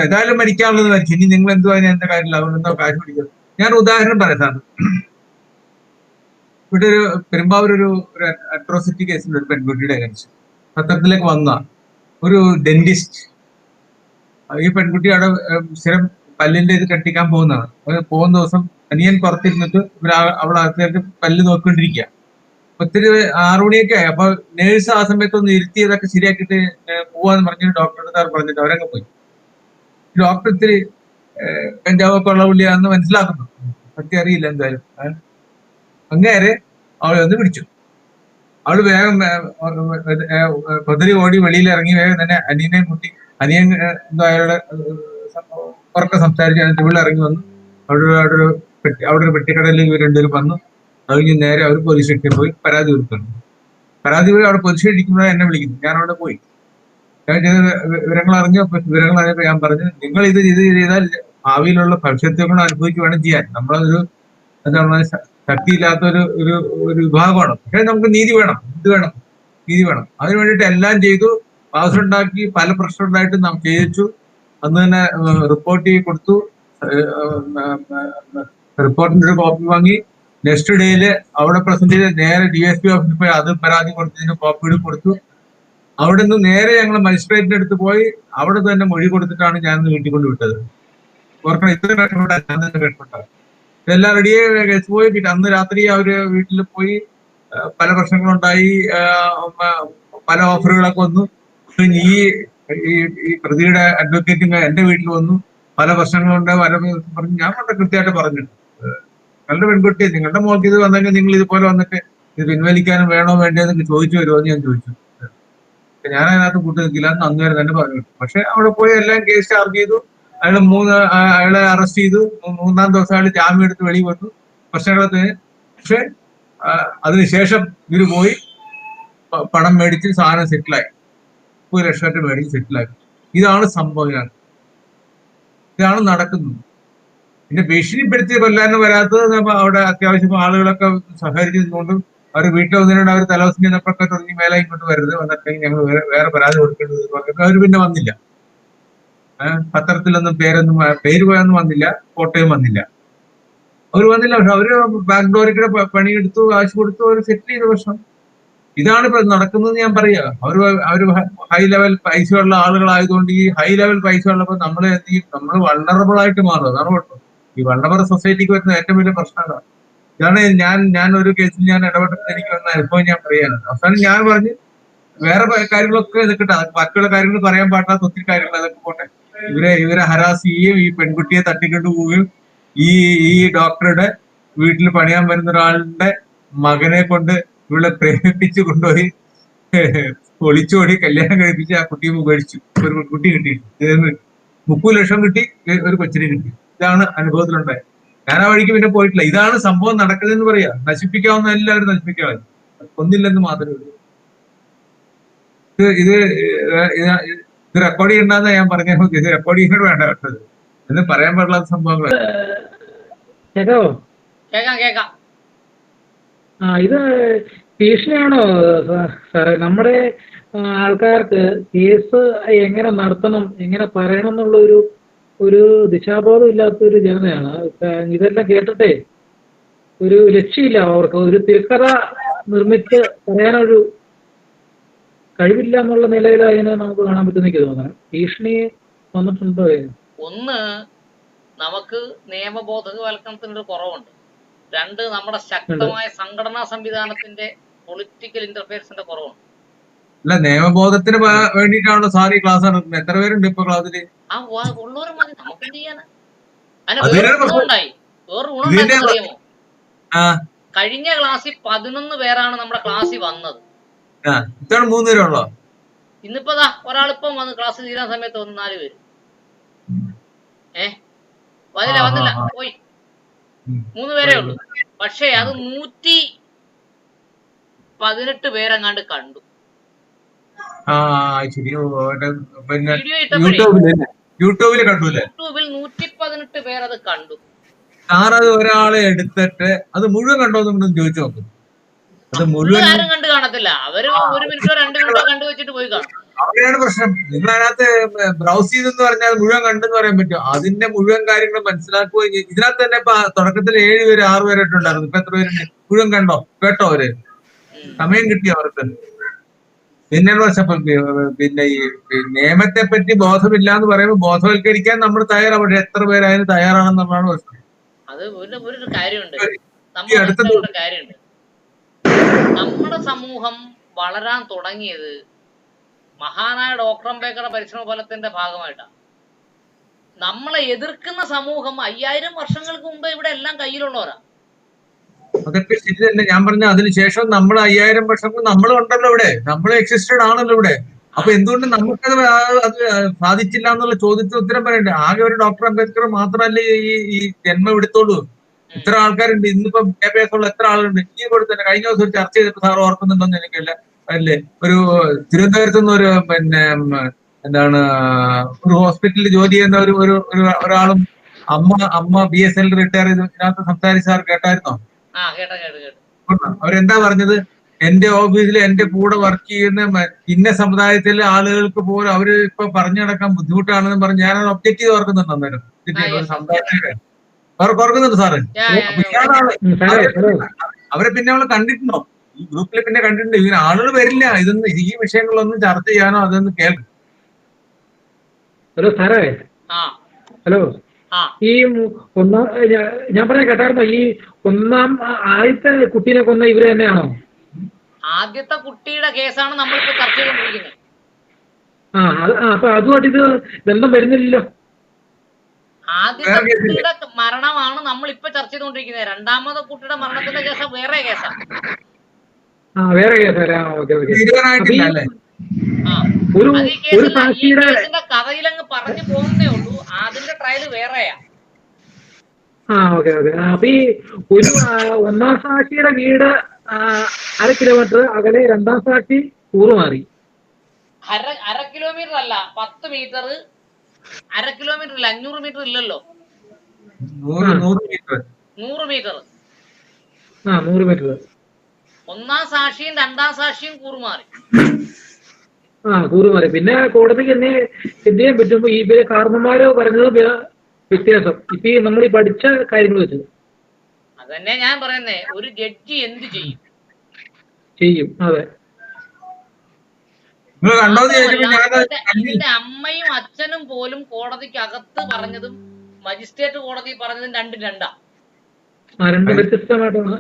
ഏതായാലും മരിക്കാനുള്ളത് മരിച്ചു, ഇനി നിങ്ങൾ എന്തുവാ എന്റെ കാര്യമില്ല, അതുകൊണ്ട് എന്താ കാശ് പിടിക്കുന്നത്. ഞാൻ ഉദാഹരണം പറയാം സാർ. ഇവിടെ ഒരു പെരുമ്പാവൂർ ഒരു അട്രോസിറ്റി കേസിൽ ഒരു പെൺകുട്ടിയുടെ കേസ് പത്രത്തിലേക്ക് വന്ന ഒരു ഡെന്റിസ്റ്റ്. ഈ പെൺകുട്ടി അവിടെ സ്ഥിരം പല്ലിന്റെ ഇത് കെട്ടിക്കാൻ പോകുന്നതാണ്. പോകുന്ന ദിവസം അനിയൻ പുറത്തിരുന്നിട്ട് അവളെ അകത്തേക്ക് പല്ല് നോക്കിക്കൊണ്ടിരിക്കുക. ഒത്തിരി 6 മണിയൊക്കെ ആയി. അപ്പൊ നേഴ്സ് ആ സമയത്ത് ഒന്ന് ഇരുത്തി ഇതൊക്കെ ശരിയാക്കിയിട്ട് പോവാന്ന് പറഞ്ഞിട്ട് ഡോക്ടറുടെ സാർ പറഞ്ഞിട്ട് അവരങ്ങ് പോയി. ഡോക്ടർ ഇത്തിരി കഞ്ചാവൊക്കെ ഉള്ള പുള്ളിയാണെന്ന് മനസ്സിലാക്കുന്നു. സത്യം അറിയില്ല എന്തായാലും. അങ്ങേരെ അവളെ ഒന്ന് പിടിച്ചു. അവള് വേഗം പതിരി ഓടി വെളിയിൽ ഇറങ്ങി വേഗം തന്നെ അനിയനെ മുട്ടി. അനിയൻ എന്തോ അയാളുടെ ഉറക്കെ സംസാരിച്ച് ഇവിടെ ഇറങ്ങി വന്നു. അവിടെ ഒരു പെട്ടിക്കടലിൽ ഇവർ രണ്ടുപേരും വന്നു. അത് കഴിഞ്ഞ് നേരെ അവർ പോലീസ് സ്റ്റേഷനിൽ പോയി പരാതി കൊടുക്കുന്നു. പരാതി പോയി അവിടെ പോലീസ് ഇരിക്കുമ്പോഴാണ് എന്നെ വിളിക്കുന്നു. ഞാൻ അവിടെ പോയി ഞാൻ ചെയ്ത വിവരങ്ങൾ അറിഞ്ഞപ്പോ ഞാൻ പറഞ്ഞു, നിങ്ങൾ ഇത് ചെയ്താൽ ഭാവിയിലുള്ള ഭവിഷ്യത്തുകൾ അനുഭവിച്ച് വേണം ചെയ്യാൻ. നമ്മളൊരു എന്താണ് ശക്തിയില്ലാത്ത ഒരു വിഭാഗമാണ്. പക്ഷെ നമുക്ക് നീതി വേണം, നീതി വേണം. അതിനു വേണ്ടിയിട്ട് എല്ലാം ചെയ്തു, പാസുണ്ടാക്കി, പല പ്രശ്നം ഉണ്ടായിട്ട് നാം ചെയ്യിച്ചു. അന്ന് തന്നെ റിപ്പോർട്ട് കൊടുത്തു. റിപ്പോർട്ടിന്റെ ഒരു കോപ്പി വാങ്ങി നെക്സ്റ്റ് ഡേയില് അവിടെ പ്രസന്റ് ചെയ്ത് നേരെ DSP ഓഫീസിൽ പോയി അത് പരാതി കൊടുത്തതിന് കോപ്പി കൊടുത്തു. അവിടെ നിന്ന് നേരെ ഞങ്ങൾ മജിസ്ട്രേറ്റിന്റെ അടുത്ത് പോയി അവിടെ തന്നെ മൊഴി കൊടുത്തിട്ടാണ് ഞാൻ വീട്ടിൽ കൊണ്ട് വിട്ടത്. ഓർക്കണം, ഇത്ര കഷ്ടപ്പെട്ട ഞാൻ തന്നെ കഷ്ടപ്പെട്ടത്. ഇതെല്ലാം റെഡിയായി കേസ് പോയി. പിന്നെ അന്ന് രാത്രി അവര് വീട്ടിൽ പോയി പല പ്രശ്നങ്ങളുണ്ടായി, പല ഓഫറുകളൊക്കെ വന്നു. ഈ പ്രതിയുടെ അഡ്വക്കേറ്റും എന്റെ വീട്ടിൽ വന്നു. പല പ്രശ്നങ്ങളുണ്ട്, പറഞ്ഞു. ഞാൻ വളരെ കൃത്യമായിട്ട് പറഞ്ഞിട്ടുണ്ട്, നിങ്ങളുടെ പെൺകുട്ടി നിങ്ങളുടെ മോൾക്ക് ഇത് വന്നെങ്കിൽ നിങ്ങൾ ഇതുപോലെ വന്നിട്ട് ഇത് പിൻവലിക്കാനും വേണോ വേണ്ടതെന്നൊക്കെ ചോദിച്ചു വരുമോ എന്ന് ഞാൻ ചോദിച്ചു. ഞാൻ അതിനകത്ത് കൂട്ടു നിൽക്കില്ല എന്ന് അന്ന് വരെ തന്നെ പറഞ്ഞു. പക്ഷെ അവിടെ പോയി എല്ലാം കേസ് ചാർജ് ചെയ്തു. അയാളെ അറസ്റ്റ് ചെയ്തു. 3-ാം ദിവസം അയാൾ ജാമ്യം എടുത്ത് വെളിയിൽ വന്നു പ്രശ്നങ്ങളത്തിന്. പക്ഷെ അതിനുശേഷം ഇവര് പോയി പണം മേടിച്ച് സാധനം സെറ്റിലായി. 1 ലക്ഷം മേടിച്ച് സെറ്റിലായി. ഇതാണ് സംഭവം. ഇതാണ് നടക്കുന്നത്. പിന്നെ ഭീഷണിപ്പെടുത്തി കൊല്ലാനും വരാത്തത് അവിടെ അത്യാവശ്യം ആളുകളൊക്കെ സഹകരിച്ചതുകൊണ്ടും അവർ വീട്ടിൽ വന്നതിനോട് അവർ തലവസം ചെന്നപ്പോഴൊക്കെ തുടങ്ങി മേലെ ഇങ്ങോട്ട് വരരുത്, വന്നിട്ടെങ്കിൽ ഞങ്ങൾ വേറെ പരാതി കൊടുക്കേണ്ടത് പറഞ്ഞിട്ട് അവർ പിന്നെ വന്നില്ല. പത്രത്തിലൊന്നും പേര് പോയൊന്നും വന്നില്ല, കോട്ടയം വന്നില്ല, അവർ വന്നില്ല. പക്ഷെ അവര് ബാക്ക്ഡോറിൽ പണിയെടുത്തു, കാശ് കൊടുത്തു, അവർ സെറ്റിൽ ചെയ്ത പ്രശ്നം. ഇതാണ് ഇപ്പൊ നടക്കുന്നത്. ഞാൻ പറയാ, അവര് ഹൈ ലെവൽ പൈസയുള്ള ആളുകളായതുകൊണ്ട് ഈ ഹൈ ലെവൽ പൈസ ഉള്ളപ്പോൾ നമ്മൾ വൾണറബിൾ ആയിട്ട് മാറും. അതാണ് കുഴപ്പം. ഈ വൾണറബിൾ സൊസൈറ്റിക്ക് വരുന്ന ഏറ്റവും വലിയ പ്രശ്നം അതാണ്. ഇതാണ് ഞാൻ ഒരു കേസിൽ ഞാൻ ഇടപെട്ടിട്ട് എനിക്ക് വന്ന അനുഭവം ഞാൻ പറയാണ്. അവസാനം ഞാൻ പറഞ്ഞു, വേറെ കാര്യങ്ങളൊക്കെ നിൽക്കട്ടെ, ബാക്കിയുള്ള കാര്യങ്ങൾ പറയാൻ പാടില്ലാത്ത ഒത്തിരി കാര്യങ്ങൾ അതൊക്കെ പോട്ടെ. ഇവരെ ഹരാസ് ചെയ്യുകയും ഈ പെൺകുട്ടിയെ തട്ടിക്കൊണ്ടു പോവുകയും ഈ ഡോക്ടറുടെ വീട്ടിൽ പണിയാൻ വരുന്ന ഒരാളുടെ മകനെ കൊണ്ട് ഇവിടെ പ്രേമിപ്പിച്ച് കൊണ്ടുപോയി ഒളിച്ചോടി കല്യാണം കഴിപ്പിച്ച് ആ കുട്ടിയെ ഉപേക്ഷിച്ചു. ഒരു പെൺകുട്ടി കിട്ടി, 30 ലക്ഷം കിട്ടി, ഒരു കൊച്ചിനെ കിട്ടി. ഇതാണ് അനുഭവത്തിലുണ്ടായത്. ഞാൻ ആ വഴിക്ക് പിന്നെ പോയിട്ടില്ല. ഇതാണ് സംഭവം നടക്കുന്നതെന്ന് പറയാ. നശിപ്പിക്കാവുന്ന എല്ലാവരും നശിപ്പിക്കാവുന്ന, ഒന്നില്ലെന്ന് മാത്രമേ ഉള്ളൂ. ഇത് റെക്കോർഡ് ചെയ്യണ്ടെന്ന് ഞാൻ പറഞ്ഞ ഇത് റെക്കോർഡ് ചെയ്യുന്നത് വേണ്ട കേട്ടത് എന്ന് പറയാൻ പാടില്ലാത്ത സംഭവങ്ങൾ. കേക്കാം. ഇത് ഭീഷണിയാണോ സാറേ? നമ്മുടെ ആൾക്കാർക്ക് കേസ് എങ്ങനെ നടത്തണം, എങ്ങനെ പറയണം എന്നുള്ള ഒരു ദിശാബോധം ഇല്ലാത്ത ഒരു ജനതയാണ്. ഇതെല്ലാം കേട്ടിട്ടേ ഒരു ലക്ഷ്യമില്ല അവർക്ക്. ഒരു തിരക്കഥ നിർമ്മിച്ച് പറയാനൊരു കഴിവില്ല എന്നുള്ള നിലയിൽ അതിനെ നമുക്ക് കാണാൻ പറ്റുന്ന എനിക്ക് തോന്നുന്നത്. ഭീഷണി വന്നിട്ടുണ്ടോ? ഒന്ന്, നമുക്ക് നിയമബോധവൽക്കരണത്തിനൊരു കുറവുണ്ട്. 2, നമ്മുടെ ശക്തമായ സംഘടനാ സംവിധാനത്തിന്റെ പൊളിറ്റിക്കൽ ഇന്റർഫിയറൻസിന്റെ കുറവുണ്ട്. അല്ല, നിയമബോധത്തിന് വേണ്ടിയിട്ടാണല്ലോ സാർ ഈ ക്ലാസ് നടത്തുന്നത്. എത്ര പേരുണ്ട് ഇപ്പൊ ക്ലാസ്സിൽ? ഉള്ളവരും മതി, നമുക്ക് എന്ത് ചെയ്യാനാ? വേറെ ഗുണമുണ്ടായി അറിയാമോ? കഴിഞ്ഞ ക്ലാസ്സിൽ 11 പേരാണ് നമ്മുടെ ക്ലാസ്സിൽ വന്നത്. ഇതാണ് 3 പേരുള്ളോ? ഇന്നിപ്പോ ഒരാളിപ്പം വന്ന് ക്ലാസ് തീരാൻ സമയത്ത് 4 പേര്. വന്നില്ല പോയി. 3 പേരേ ഉള്ളൂ. പക്ഷേ അത് 118 പേരെങ്ങാണ്ട് കണ്ടു. യൂട്യൂബിൽ കണ്ടൂല്ലേ? യൂട്യൂബിൽ 118 പേരത് കണ്ടു. സാറത് ഒരാളെ എടുത്തിട്ട് അത് മുഴുവൻ കണ്ടോന്നും ചോദിച്ചു നോക്കും. അത് മുഴുവൻ ആരും കണ്ടു കാണത്തില്ല. അവര് 1 മിനിറ്റോ 2 മിനിറ്റോ കണ്ടു വെച്ചിട്ട് പോയി കാണും. അവിടെയാണ് പ്രശ്നം. നിങ്ങൾ അതിനകത്ത് ബ്രൗസ് ചെയ്തെന്ന് പറഞ്ഞാൽ മുഴുവൻ കണ്ടെന്ന് പറയാൻ പറ്റും. അതിന്റെ മുഴുവൻ കാര്യങ്ങൾ മനസ്സിലാക്കുകയും ചെയ്യും. ഇതിനകത്ത് തന്നെ ഇപ്പൊ തുടക്കത്തിൽ 7 പേര് 6 പേരായിട്ടുണ്ടായിരുന്നു. ഇപ്പൊ എത്ര പേരുണ്ട്? മുഴുവൻ കേട്ടോ അവര്? സമയം കിട്ടിയോ അവർക്ക്? പിന്നെ പിന്നെ ഈ നിയമത്തെ പറ്റി ബോധമില്ല എന്ന് പറയുമ്പോൾ ബോധവൽക്കരിക്കാൻ നമ്മൾ തയ്യാറാണ്. എത്ര പേരായാലും തയ്യാറാണെന്നുള്ളതാണ് പ്രശ്നം. അത് ഒരു കാര്യമുണ്ട്. നമ്മുടെ സമൂഹം വളരാൻ തുടങ്ങിയത് മഹാനായ ഡോക്ടർ അംബേദ്കറുടെ പരിശ്രമ ഫലത്തിന്റെ ഭാഗമായിട്ടാണ്. നമ്മളെ എതിർക്കുന്ന സമൂഹം 5000 വർഷങ്ങൾക്ക് മുമ്പ് ഇവിടെ എല്ലാം കയ്യിലുള്ളവരാ. അതൊക്കെ ശരി തന്നെ. ഞാൻ പറഞ്ഞ അതിനുശേഷം നമ്മൾ 5000 വർഷം നമ്മളും ഉണ്ടല്ലോ ഇവിടെ, നമ്മൾ എക്സിസ്റ്റഡ് ആണല്ലോ ഇവിടെ. അപ്പൊ എന്തുകൊണ്ട് നമുക്കത് അത് സാധിച്ചില്ല എന്നുള്ള ചോദ്യത്തിന് ഉത്തരം പറയണ്ടേ? ആകെ ഒരു ഡോക്ടർ അംബേദ്കർ മാത്രമല്ലേ ഈ ജന്മം എടുത്തോളൂ. ഇത്ര ആൾക്കാരുണ്ട്. ഇന്നിപ്പോ വിദ്യാഭ്യാസമുള്ള എത്ര ആളുണ്ട് ഈ കൂടെ തന്നെ. കഴിഞ്ഞ ദിവസം ഒരു ചർച്ച ചെയ്തിട്ട് സാർ ഓർക്കുന്നുണ്ടോന്ന് എനിക്കല്ല അല്ലേ, ഒരു തിരുവനന്തപുരത്ത് നിന്ന് ഒരു എന്താണ് ഒരു ഹോസ്പിറ്റലിൽ ജോലി ചെയ്യുന്ന ഒരാളും അമ്മ BSL റിട്ടയർ ചെയ്ത് ഇതിനകത്ത് സംസാരിച്ച സാർ കേട്ടായിരുന്നോ? അവരെന്താ പറഞ്ഞത്? എന്റെ ഓഫീസിൽ എന്റെ കൂടെ വർക്ക് ചെയ്യുന്ന ഇന്ന സമുദായത്തിലെ ആളുകൾക്ക് പോലും അവര് ഇപ്പൊ പറഞ്ഞു നടക്കാൻ ബുദ്ധിമുട്ടാണെന്ന് പറഞ്ഞ് ഞാനത് ഒബ്ജക്റ്റ് ചെയ്ത് ഓർക്കുന്നുണ്ട്. അന്നേരം അവർക്ക് ഓർക്കുന്നുണ്ട് സാറ്. അപ്പൊ ഇയാളാണ് അവരെ പിന്നെ അവള് കണ്ടിട്ടുണ്ടോ? ഈ ഗ്രൂപ്പിൽ പിന്നെ കണ്ടിട്ടുണ്ട്. ഇങ്ങനെ ആളുകൾ വരില്ല. ഇതൊന്നും ഈ വിഷയങ്ങളൊന്നും ചർച്ച ചെയ്യാനോ അതൊന്നും കേൾക്കും. ഹലോ സാറേ, ഹലോ, ഈ ഞാൻ പറഞ്ഞ കേട്ടായിരുന്നോ? ഈ ആദ്യത്തെ കുട്ടീനെ കൊന്ന ഇവര് തന്നെയാണോ? ആദ്യത്തെ കുട്ടിയുടെ കേസാണ് നമ്മളിപ്പോ ചർച്ച ചെയ്തുകൊണ്ടിരിക്കുന്നത്. അപ്പൊ അതുമായിട്ട് ഇത് ബന്ധം വരുന്നില്ലല്ലോ. ആദ്യത്തെ കുട്ടിയുടെ മരണമാണ് നമ്മൾ ഇപ്പൊ ചർച്ച ചെയ്തുകൊണ്ടിരിക്കുന്നത്. രണ്ടാമത്തെ കുട്ടിയുടെ മരണത്തിന്റെ കേസ് വേറെ കേസാണ്. വേറെ കേസാ. കേസിന്റെ കഥയിലങ്ങ് പറഞ്ഞു പോകുന്നേ ഉള്ളൂ. അതിന്റെ ട്രയൽ വേറെയാ. ഓക്കെ. അപ്പൊ ഈ ഒരു ഒന്നാം സാക്ഷിയുടെ വീട് 1/2 കിലോമീറ്റർ അകലെ, രണ്ടാം സാക്ഷി കൂറുമാറി. 1/2 കിലോമീറ്റർ അല്ല, 10 മീറ്റർ. 1/2 കിലോമീറ്റർ ഇല്ല, 500 മീറ്റർ ഇല്ലല്ലോ, 100 മീറ്റർ. 100 മീറ്റർ. ഒന്നാം സാക്ഷിയും രണ്ടാം സാക്ഷിയും കൂറുമാറി. കൂറുമാറി. പിന്നെ കോടതിക്ക് എന്ത് ചെയ്യാൻ പറ്റുമ്പോ ഈ കാരണന്മാരോ പറഞ്ഞത് വ്യത്യാസം. ഇപ്പൊ നമ്മൾ ഈ പഠിച്ച കാര്യങ്ങൾ വെച്ച് അതന്നെ ഞാൻ പറയുന്നേ. ഒരു ജഡ്ജി എന്ത് ചെയ്യും? അതെ. ഇതിന്റെ അമ്മയും അച്ഛനും പോലും കോടതിക്ക് അകത്ത് പറഞ്ഞതും മജിസ്ട്രേറ്റ് കോടതി പറഞ്ഞതും രണ്ടാ. വ്യത്യസ്തമായിട്ടാണ്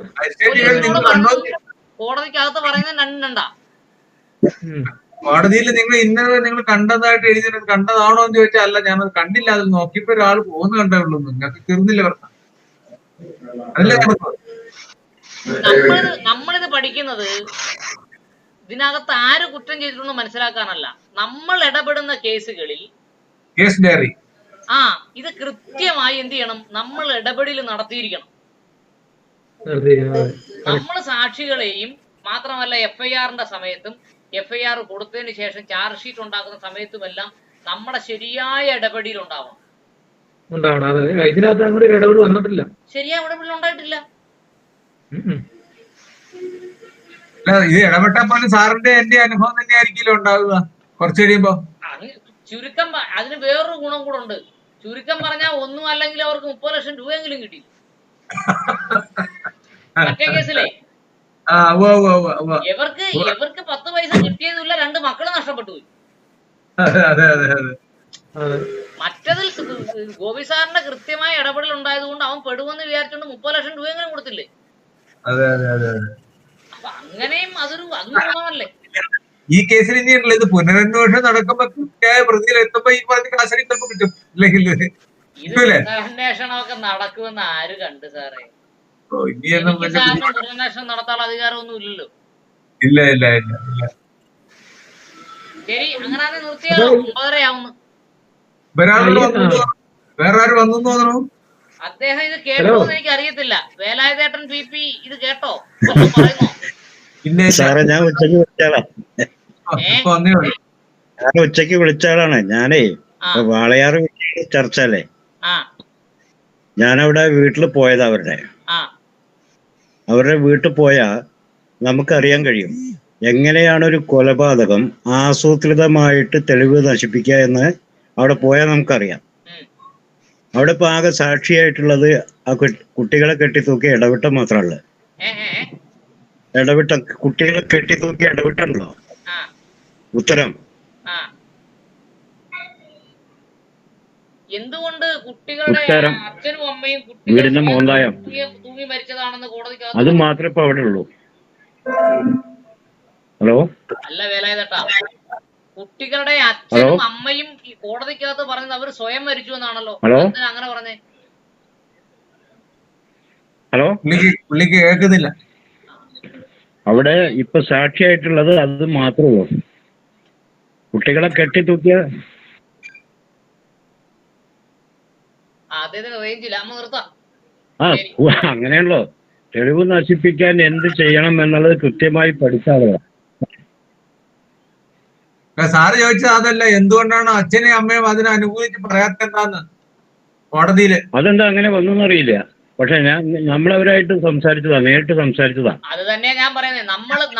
കോടതിക്കകത്ത് പറയുന്നത് രണ്ടാ. കോടതിയിൽ നിങ്ങൾ കണ്ടതായിട്ട് എഴുതിയിട്ട് കണ്ടതാണോ എന്ന് ചോദിച്ചാൽ അല്ല, ഞാനത് കണ്ടില്ല, അത് നോക്കിയപ്പോ ഒരാൾ പോകുന്ന കണ്ടേ ഉള്ളൂ. നിങ്ങൾക്ക് തീർന്നില്ല പറഞ്ഞ അതല്ലേ? നമ്മളിത് പഠിക്കുന്നത് ഇതിനകത്ത് ആര് കുറ്റം ചെയ്തിട്ടുണ്ടെന്ന് മനസ്സിലാക്കാനല്ല. നമ്മൾ ഇടപെടുന്ന കേസുകളിൽ കേസ് ഡയറി ഇത് കൃത്യമായി എന്ത് ചെയ്യണം? നമ്മൾ ഇടപെടൽ നടത്തിയിരിക്കണം. നമ്മൾ സാക്ഷികളെയും മാത്രമല്ല FIRന്റെ സമയത്തും FIR കൊടുത്തതിന് ശേഷം ചാർജ് ഷീറ്റ് ഉണ്ടാക്കുന്ന സമയത്തുമെല്ലാം നമ്മുടെ ശരിയായ ഇടപെടൽ ഉണ്ടാവണം. ഇതിനകത്ത് അങ്ങനെ ഇടപെടൽ വന്നിട്ടില്ല. ശരിയായ ഇടപെടൽ ഉണ്ടായിട്ടില്ല. ഇത് ഇടപെട്ടാൽ പോലും സാറിന്റെ എന്റെ അനുഭവം തന്നെ ആയിരിക്കില്ല ഉണ്ടാവുക കുറച്ച് കഴിയുമ്പോ. ചുരുക്കം അതിന് വേറൊരു ഗുണം കൂടെ ഉണ്ട്. ചുരുക്കം പറഞ്ഞാൽ ഒന്നും അല്ലെങ്കിൽ അവർക്ക് 30 ലക്ഷം രൂപയെങ്കിലും കിട്ടി. മറ്റേ കേസിലെ ഇവർക്ക് 10 പൈസ കിട്ടിയതില്ല, 2 മക്കള് നഷ്ടപ്പെട്ടു പോയി. മറ്റതിൽ ഗോപി സാറിന്റെ കൃത്യമായ ഇടപെടൽ ഉണ്ടായത് കൊണ്ട് അവൻ പെടുമെന്ന് വിചാരിച്ചുകൊണ്ട് 30 ലക്ഷം രൂപയെങ്കിലും കൊടുത്തില്ലേ? അപ്പൊ അങ്ങനെയും അതൊരു ഗുണമല്ലേ? ഈ കേസിൽ ഇനിയുള്ള ഇത് പുനരന്വേഷണം നടക്കുമ്പോ കൃത്യമായ പ്രതികൾ എത്തുമ്പോ ഈ പറഞ്ഞ കാശടി ചിലപ്പോ കിട്ടും. അല്ലെങ്കിൽ പുനരന്വേഷണമൊക്കെ നടക്കുമെന്ന് ആര് കണ്ടു സാറേ? പുനരന്വേഷണം നടത്താനുള്ള അധികാരമൊന്നും ഇല്ലല്ലോ. ഇല്ല. ശരി, അങ്ങനെ നിർത്തിയാലോ? 9:30 ആവുന്നു. വേറെ ആര് വന്നു തോന്നണു? അദ്ദേഹം ഇത് കേട്ടോ എന്ന് എനിക്ക് അറിയത്തില്ല. വേലായുധേട്ടൻ PP ഇത് കേട്ടോ പറയുന്നോ? സാറേ, ഞാൻ ഉച്ചക്ക് വിളിച്ചാളാണ്. ഞാനേ വാളയാറ് ചർച്ച അല്ലേ, ഞാനവിടെ വീട്ടിൽ പോയത്. അവരുടെ വീട്ടിൽ പോയാ നമുക്കറിയാൻ കഴിയും എങ്ങനെയാണ് ഒരു കൊലപാതകം ആസൂത്രിതമായിട്ട് തെളിവ് നശിപ്പിക്കുക എന്ന്. അവിടെ പോയാൽ നമുക്കറിയാം. അവിടെ ഇപ്പൊ ആകെ സാക്ഷിയായിട്ടുള്ളത് ആ കുട്ടികളെ കെട്ടിത്തൂക്കിയ ഇടവിട്ടം മാത്രമല്ല. കുട്ടികളെ കെട്ടിത്തൂക്കിയ ഇടവിട്ടുണ്ടല്ലോ ഉത്തരം. എന്തുകൊണ്ട് കുട്ടികളുടെ അച്ഛനും അമ്മയും വീടിന്റെ മോന്തായം തൂങ്ങി മരിച്ചതാണെന്ന് കോടതിക്ക് അത് മാത്രമേ ഇപ്പൊ അവിടെ ഉള്ളൂ. ഹലോ, അല്ല വേലായുധേട്ടാ, കുട്ടികളുടെ അച്ഛനും അമ്മയും ഈ കോടതിക്കകത്ത് പറഞ്ഞത് അവർ സ്വയം മരിച്ചു എന്നാണല്ലോ. എന്തിനാ അങ്ങനെ പറഞ്ഞേ? ഹലോ, പുള്ളിക്ക് കേൾക്കുന്നില്ല. അവിടെ ഇപ്പൊ സാക്ഷിയായിട്ടുള്ളത് അത് മാത്രമേ ഉള്ളൂ. കുട്ടികളെ കെട്ടിത്തൂക്കിയ അദ്ദേഹത്തിന് റേഞ്ചില്ല, അമ്മ നിർത്താം. അങ്ങനെയുള്ളോ? തെളിവ് നശിപ്പിക്കാൻ എന്ത് ചെയ്യണം എന്നുള്ളത് കൃത്യമായി പഠിച്ച ആളുകളാണ്. സാറ് ചോദിച്ചത് അതല്ല, എന്തുകൊണ്ടാണ് അച്ഛനെയും അമ്മയും അതിനെ അനുകൂലിച്ച് പറയാത്തെന്താന്ന് കോടതിയില്. അതെന്താ അങ്ങനെ വന്നറിയില്ല. പക്ഷെ നമ്മളവരായിട്ട് സംസാരിച്ചതാ, നേരിട്ട് സംസാരിച്ചതാ. അത് തന്നെ ഞാൻ പറയുന്നത്.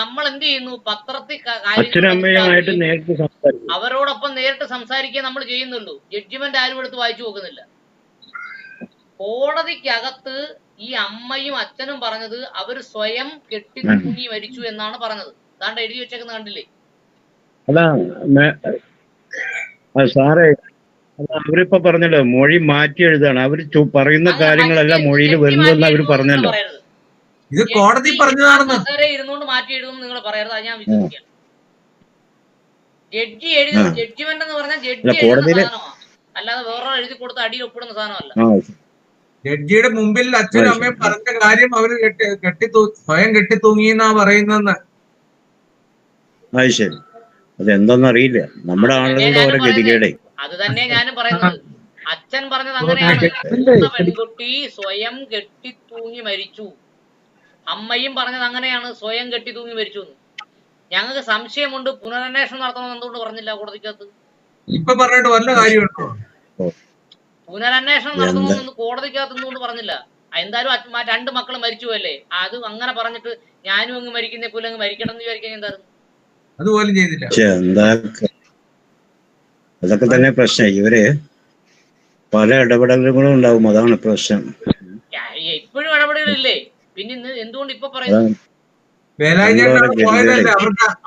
നമ്മൾ എന്ത് ചെയ്യുന്നു, പത്രത്തിൽ അച്ഛനും അമ്മയുമായിട്ട് നേരിട്ട് സംസാരിച്ചു, അവരോടൊപ്പം നേരിട്ട് സംസാരിക്കുക നമ്മൾ ചെയ്യുന്നുള്ളൂ. ജഡ്ജിമെന്റ് ആരും എടുത്ത് വായിച്ചു നോക്കുന്നില്ല. കോടതിക്കകത്ത് ഈ അമ്മയും അച്ഛനും പറഞ്ഞത് അവര് സ്വയം കെട്ടി തൂങ്ങി മരിച്ചു എന്നാണ് പറഞ്ഞത്. താണ്ട് എഴുതി വെച്ചേക്കുന്ന കണ്ടില്ലേ? അതാ സാറേ, അവരിപ്പോ പറഞ്ഞല്ലോ മൊഴി മാറ്റി എഴുതാണ്. അവര് പറയുന്ന കാര്യങ്ങളെല്ലാം മൊഴിയിൽ വരുന്നതെന്ന് അവര് പറഞ്ഞല്ലോ. ഇത് കോടതി പറഞ്ഞതാണെന്ന് ഇരുന്നോണ്ട് മാറ്റി എഴുതുമെന്ന് നിങ്ങൾ പറയരുത്. അത് ഞാൻ വിശ്വസിക്കാം. ജഡ്ജി എഴുതി ജഡ്ജിമെന്റ് എന്ന് പറഞ്ഞാൽ ജഡ്ജി എഴുതുന്ന സാധനമാണ്, അല്ലാതെ വേറെ എഴുതി കൊടുത്ത് അടിയിൽ ഒപ്പിടുന്ന സാധനമല്ല. ജഡ്ജിയുടെ മുമ്പിൽ അച്ഛനും അമ്മയും പറഞ്ഞ കാര്യം അവര് സ്വയം കെട്ടിത്തൂങ്ങിയെന്നാ പറയുന്നെന്ന്. അത് ശരി, അതെന്താന്നറിയില്ല. നമ്മുടെ ആളുകളുടെ ഓരോ ഗതികേടെ. അത് തന്നെ ഞാനും പറയുന്നത്. അച്ഛൻ പറഞ്ഞത് അങ്ങനെയാണ്, പെൺകുട്ടി സ്വയം കെട്ടിത്തൂങ്ങി മരിച്ചു. അമ്മയും പറഞ്ഞത് അങ്ങനെയാണ്, സ്വയം കെട്ടിത്തൂങ്ങി മരിച്ചു. ഞങ്ങൾക്ക് സംശയമുണ്ട്, പുനരന്വേഷണം നടത്തണമെന്ന് എന്തുകൊണ്ട് പറഞ്ഞില്ല കോടതിക്കകത്ത്? ഇപ്പൊ പറഞ്ഞിട്ട് വല്ല കാര്യമുണ്ടോ? പുനരന്വേഷണം നടത്തണമെന്ന് കോടതിക്കകത്ത് എന്തുകൊണ്ട് പറഞ്ഞില്ല? എന്തായാലും രണ്ട് മക്കൾ മരിച്ചു അല്ലേ, അത് അങ്ങനെ പറഞ്ഞിട്ട് ഞാനും അങ്ങ് മരിക്കുന്നേ പോലെ അങ്ങ് മരിക്കണം എന്ന് വിചാരിക്കാൻ എന്തായിരുന്നു? അതുപോലും ചെയ്തില്ല. അതൊക്കെ തന്നെ പ്രശ്നം. ഇവര് പല ഇടപെടലുകളും ഉണ്ടാവും, അതാണ് പ്രശ്നം. ഇപ്പോഴും ഇടപെടലില്ലേ? പിന്നെ എന്തുകൊണ്ട് ഇപ്പൊ പറയുന്നു? പോയതല്ലേ,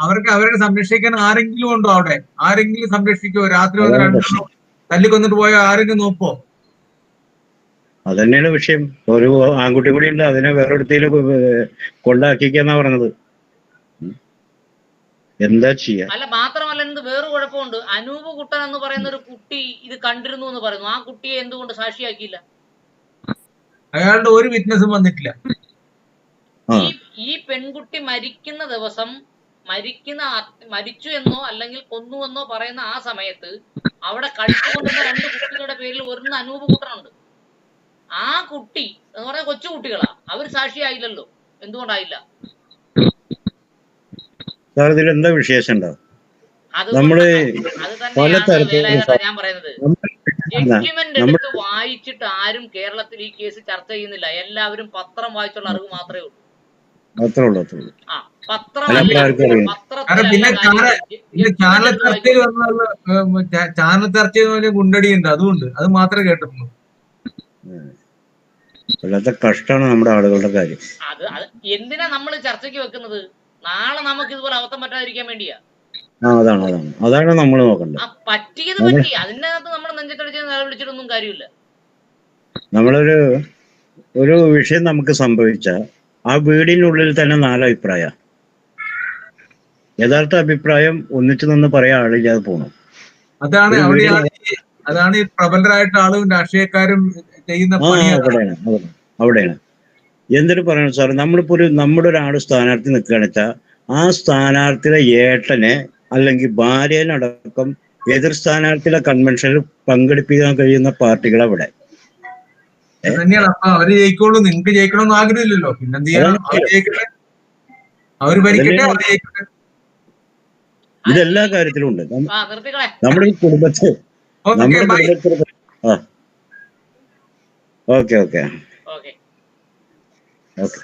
അവർക്ക് അവരെ സംരക്ഷിക്കാൻ ആരെങ്കിലും ഉണ്ടോ അവിടെ? ആരെങ്കിലും സംരക്ഷിക്കുമോ? രാത്രി വന്ന് രണ്ടെണ്ണോ തല്ലിക്കൊന്നിട്ട് പോയ ആരെങ്കിലും നോക്കോ? അതന്നെയാണ് വിഷയം. ഒരു ആൺകുട്ടി കൂടി ഉണ്ട്, അതിനെ വേറൊരുത്തേലും കൊണ്ടാക്കിക്കാന്നാ പറഞ്ഞത്. എന്താ ചെയ്യാ? അല്ല, മാത്രമല്ല എന്ത് വേറെ കുഴപ്പമുണ്ട്. അനൂപ് കുട്ടൻ എന്ന് പറയുന്ന ഒരു കുട്ടി ഇത് കണ്ടിരുന്നു എന്ന് പറയുന്നു. ആ കുട്ടിയെ എന്തുകൊണ്ട് സാക്ഷിയാക്കിയില്ല? അയാളുടെ ഒരു വിറ്റ്നസും വന്നിട്ടില്ല. ഈ പെൺകുട്ടി മരിക്കുന്ന ദിവസം മരിച്ചു എന്നോ അല്ലെങ്കിൽ കൊന്നുവെന്നോ പറയുന്ന ആ സമയത്ത് അവിടെ കളിച്ചുകൊണ്ടിരുന്ന രണ്ട് കുട്ടികളുടെ പേരിൽ ഒരു അനൂപ് കുട്ടനുണ്ട്. ആ കുട്ടി എന്ന് പറഞ്ഞ കൊച്ചു കുട്ടികളാ, അവർ സാക്ഷിയായില്ലല്ലോ. എന്തുകൊണ്ടായില്ല? എന്താ വിശേഷം ഉണ്ടാവും? നമ്മള് ഞാൻ പറയുന്നത്, ജഡ്ജിമെന്റ് എടുത്ത് വായിച്ചിട്ട് ആരും കേരളത്തിൽ ഈ കേസ് ചർച്ച ചെയ്യുന്നില്ല. എല്ലാവരും പത്രം വായിച്ചുള്ള അറിവ് മാത്രമേ ഉള്ളൂ. ചാനൽ ചർച്ച ഗുണ്ടടി ഉണ്ട്, അതുകൊണ്ട് അത് മാത്രമേ കേട്ടിട്ടുള്ളൂ. കഷ്ടമാണ് നമ്മുടെ ആളുകളുടെ കാര്യം. അത് എന്തിനാ നമ്മൾ ചർച്ചയ്ക്ക് വെക്കുന്നത്? നാളെ നമുക്ക് ഇതുപോലെ അബദ്ധം പറ്റാതിരിക്കാൻ വേണ്ടിയാ. അതാണ് നമ്മൾ നോക്കണ്ടത്. പറ്റിയത് പറ്റി, അതിനകത്ത് നമ്മൾ നെഞ്ചത്തടിച്ച് നിലവിളിച്ചിട്ടൊന്നും കാര്യമില്ല. ഒരു വിഷയം നമുക്ക് സംഭവിച്ച ആ വീടിനുള്ളിൽ തന്നെ 4 അഭിപ്രായം. യഥാർത്ഥ അഭിപ്രായം ഒന്നിച്ചു നിന്ന് പറയാൻ ആളില്ലാതെ പോകണം. അതാണ് ഈ പ്രബലരായിട്ട് ആളും രാഷ്ട്രീയക്കാരും ചെയ്യുന്ന അവിടെയാണ്. എന്തിനു പറയണം സാർ, നമ്മളിപ്പോ നമ്മുടെ ഒരാൾ സ്ഥാനാർത്ഥി നിൽക്കുകയാണെന്ന് വെച്ചാൽ ആ സ്ഥാനാർത്ഥിയുടെ ഏട്ടനെ അല്ലെങ്കിൽ ഭാര്യനടക്കം എതിർ സ്ഥാനാർത്ഥിയുടെ കൺവെൻഷനിൽ പങ്കെടുപ്പിക്കാൻ കഴിയുന്ന പാർട്ടികൾ അവിടെ തന്നെയാണ്. അപ്പൊ അവര് ജയിക്കുള്ളൂ. നിങ്ങൾക്ക് ജയിക്കണമെന്ന് ആഗ്രഹമില്ലല്ലോ, പിന്നെന്ത് ചെയ്യണം? അവര് ഭരിക്കട്ടെ. ഇതെല്ലാ കാര്യത്തിലും ഉണ്ട്. നമ്മുടെ ഈ കുടുംബത്തിൽ ഓക്കെ.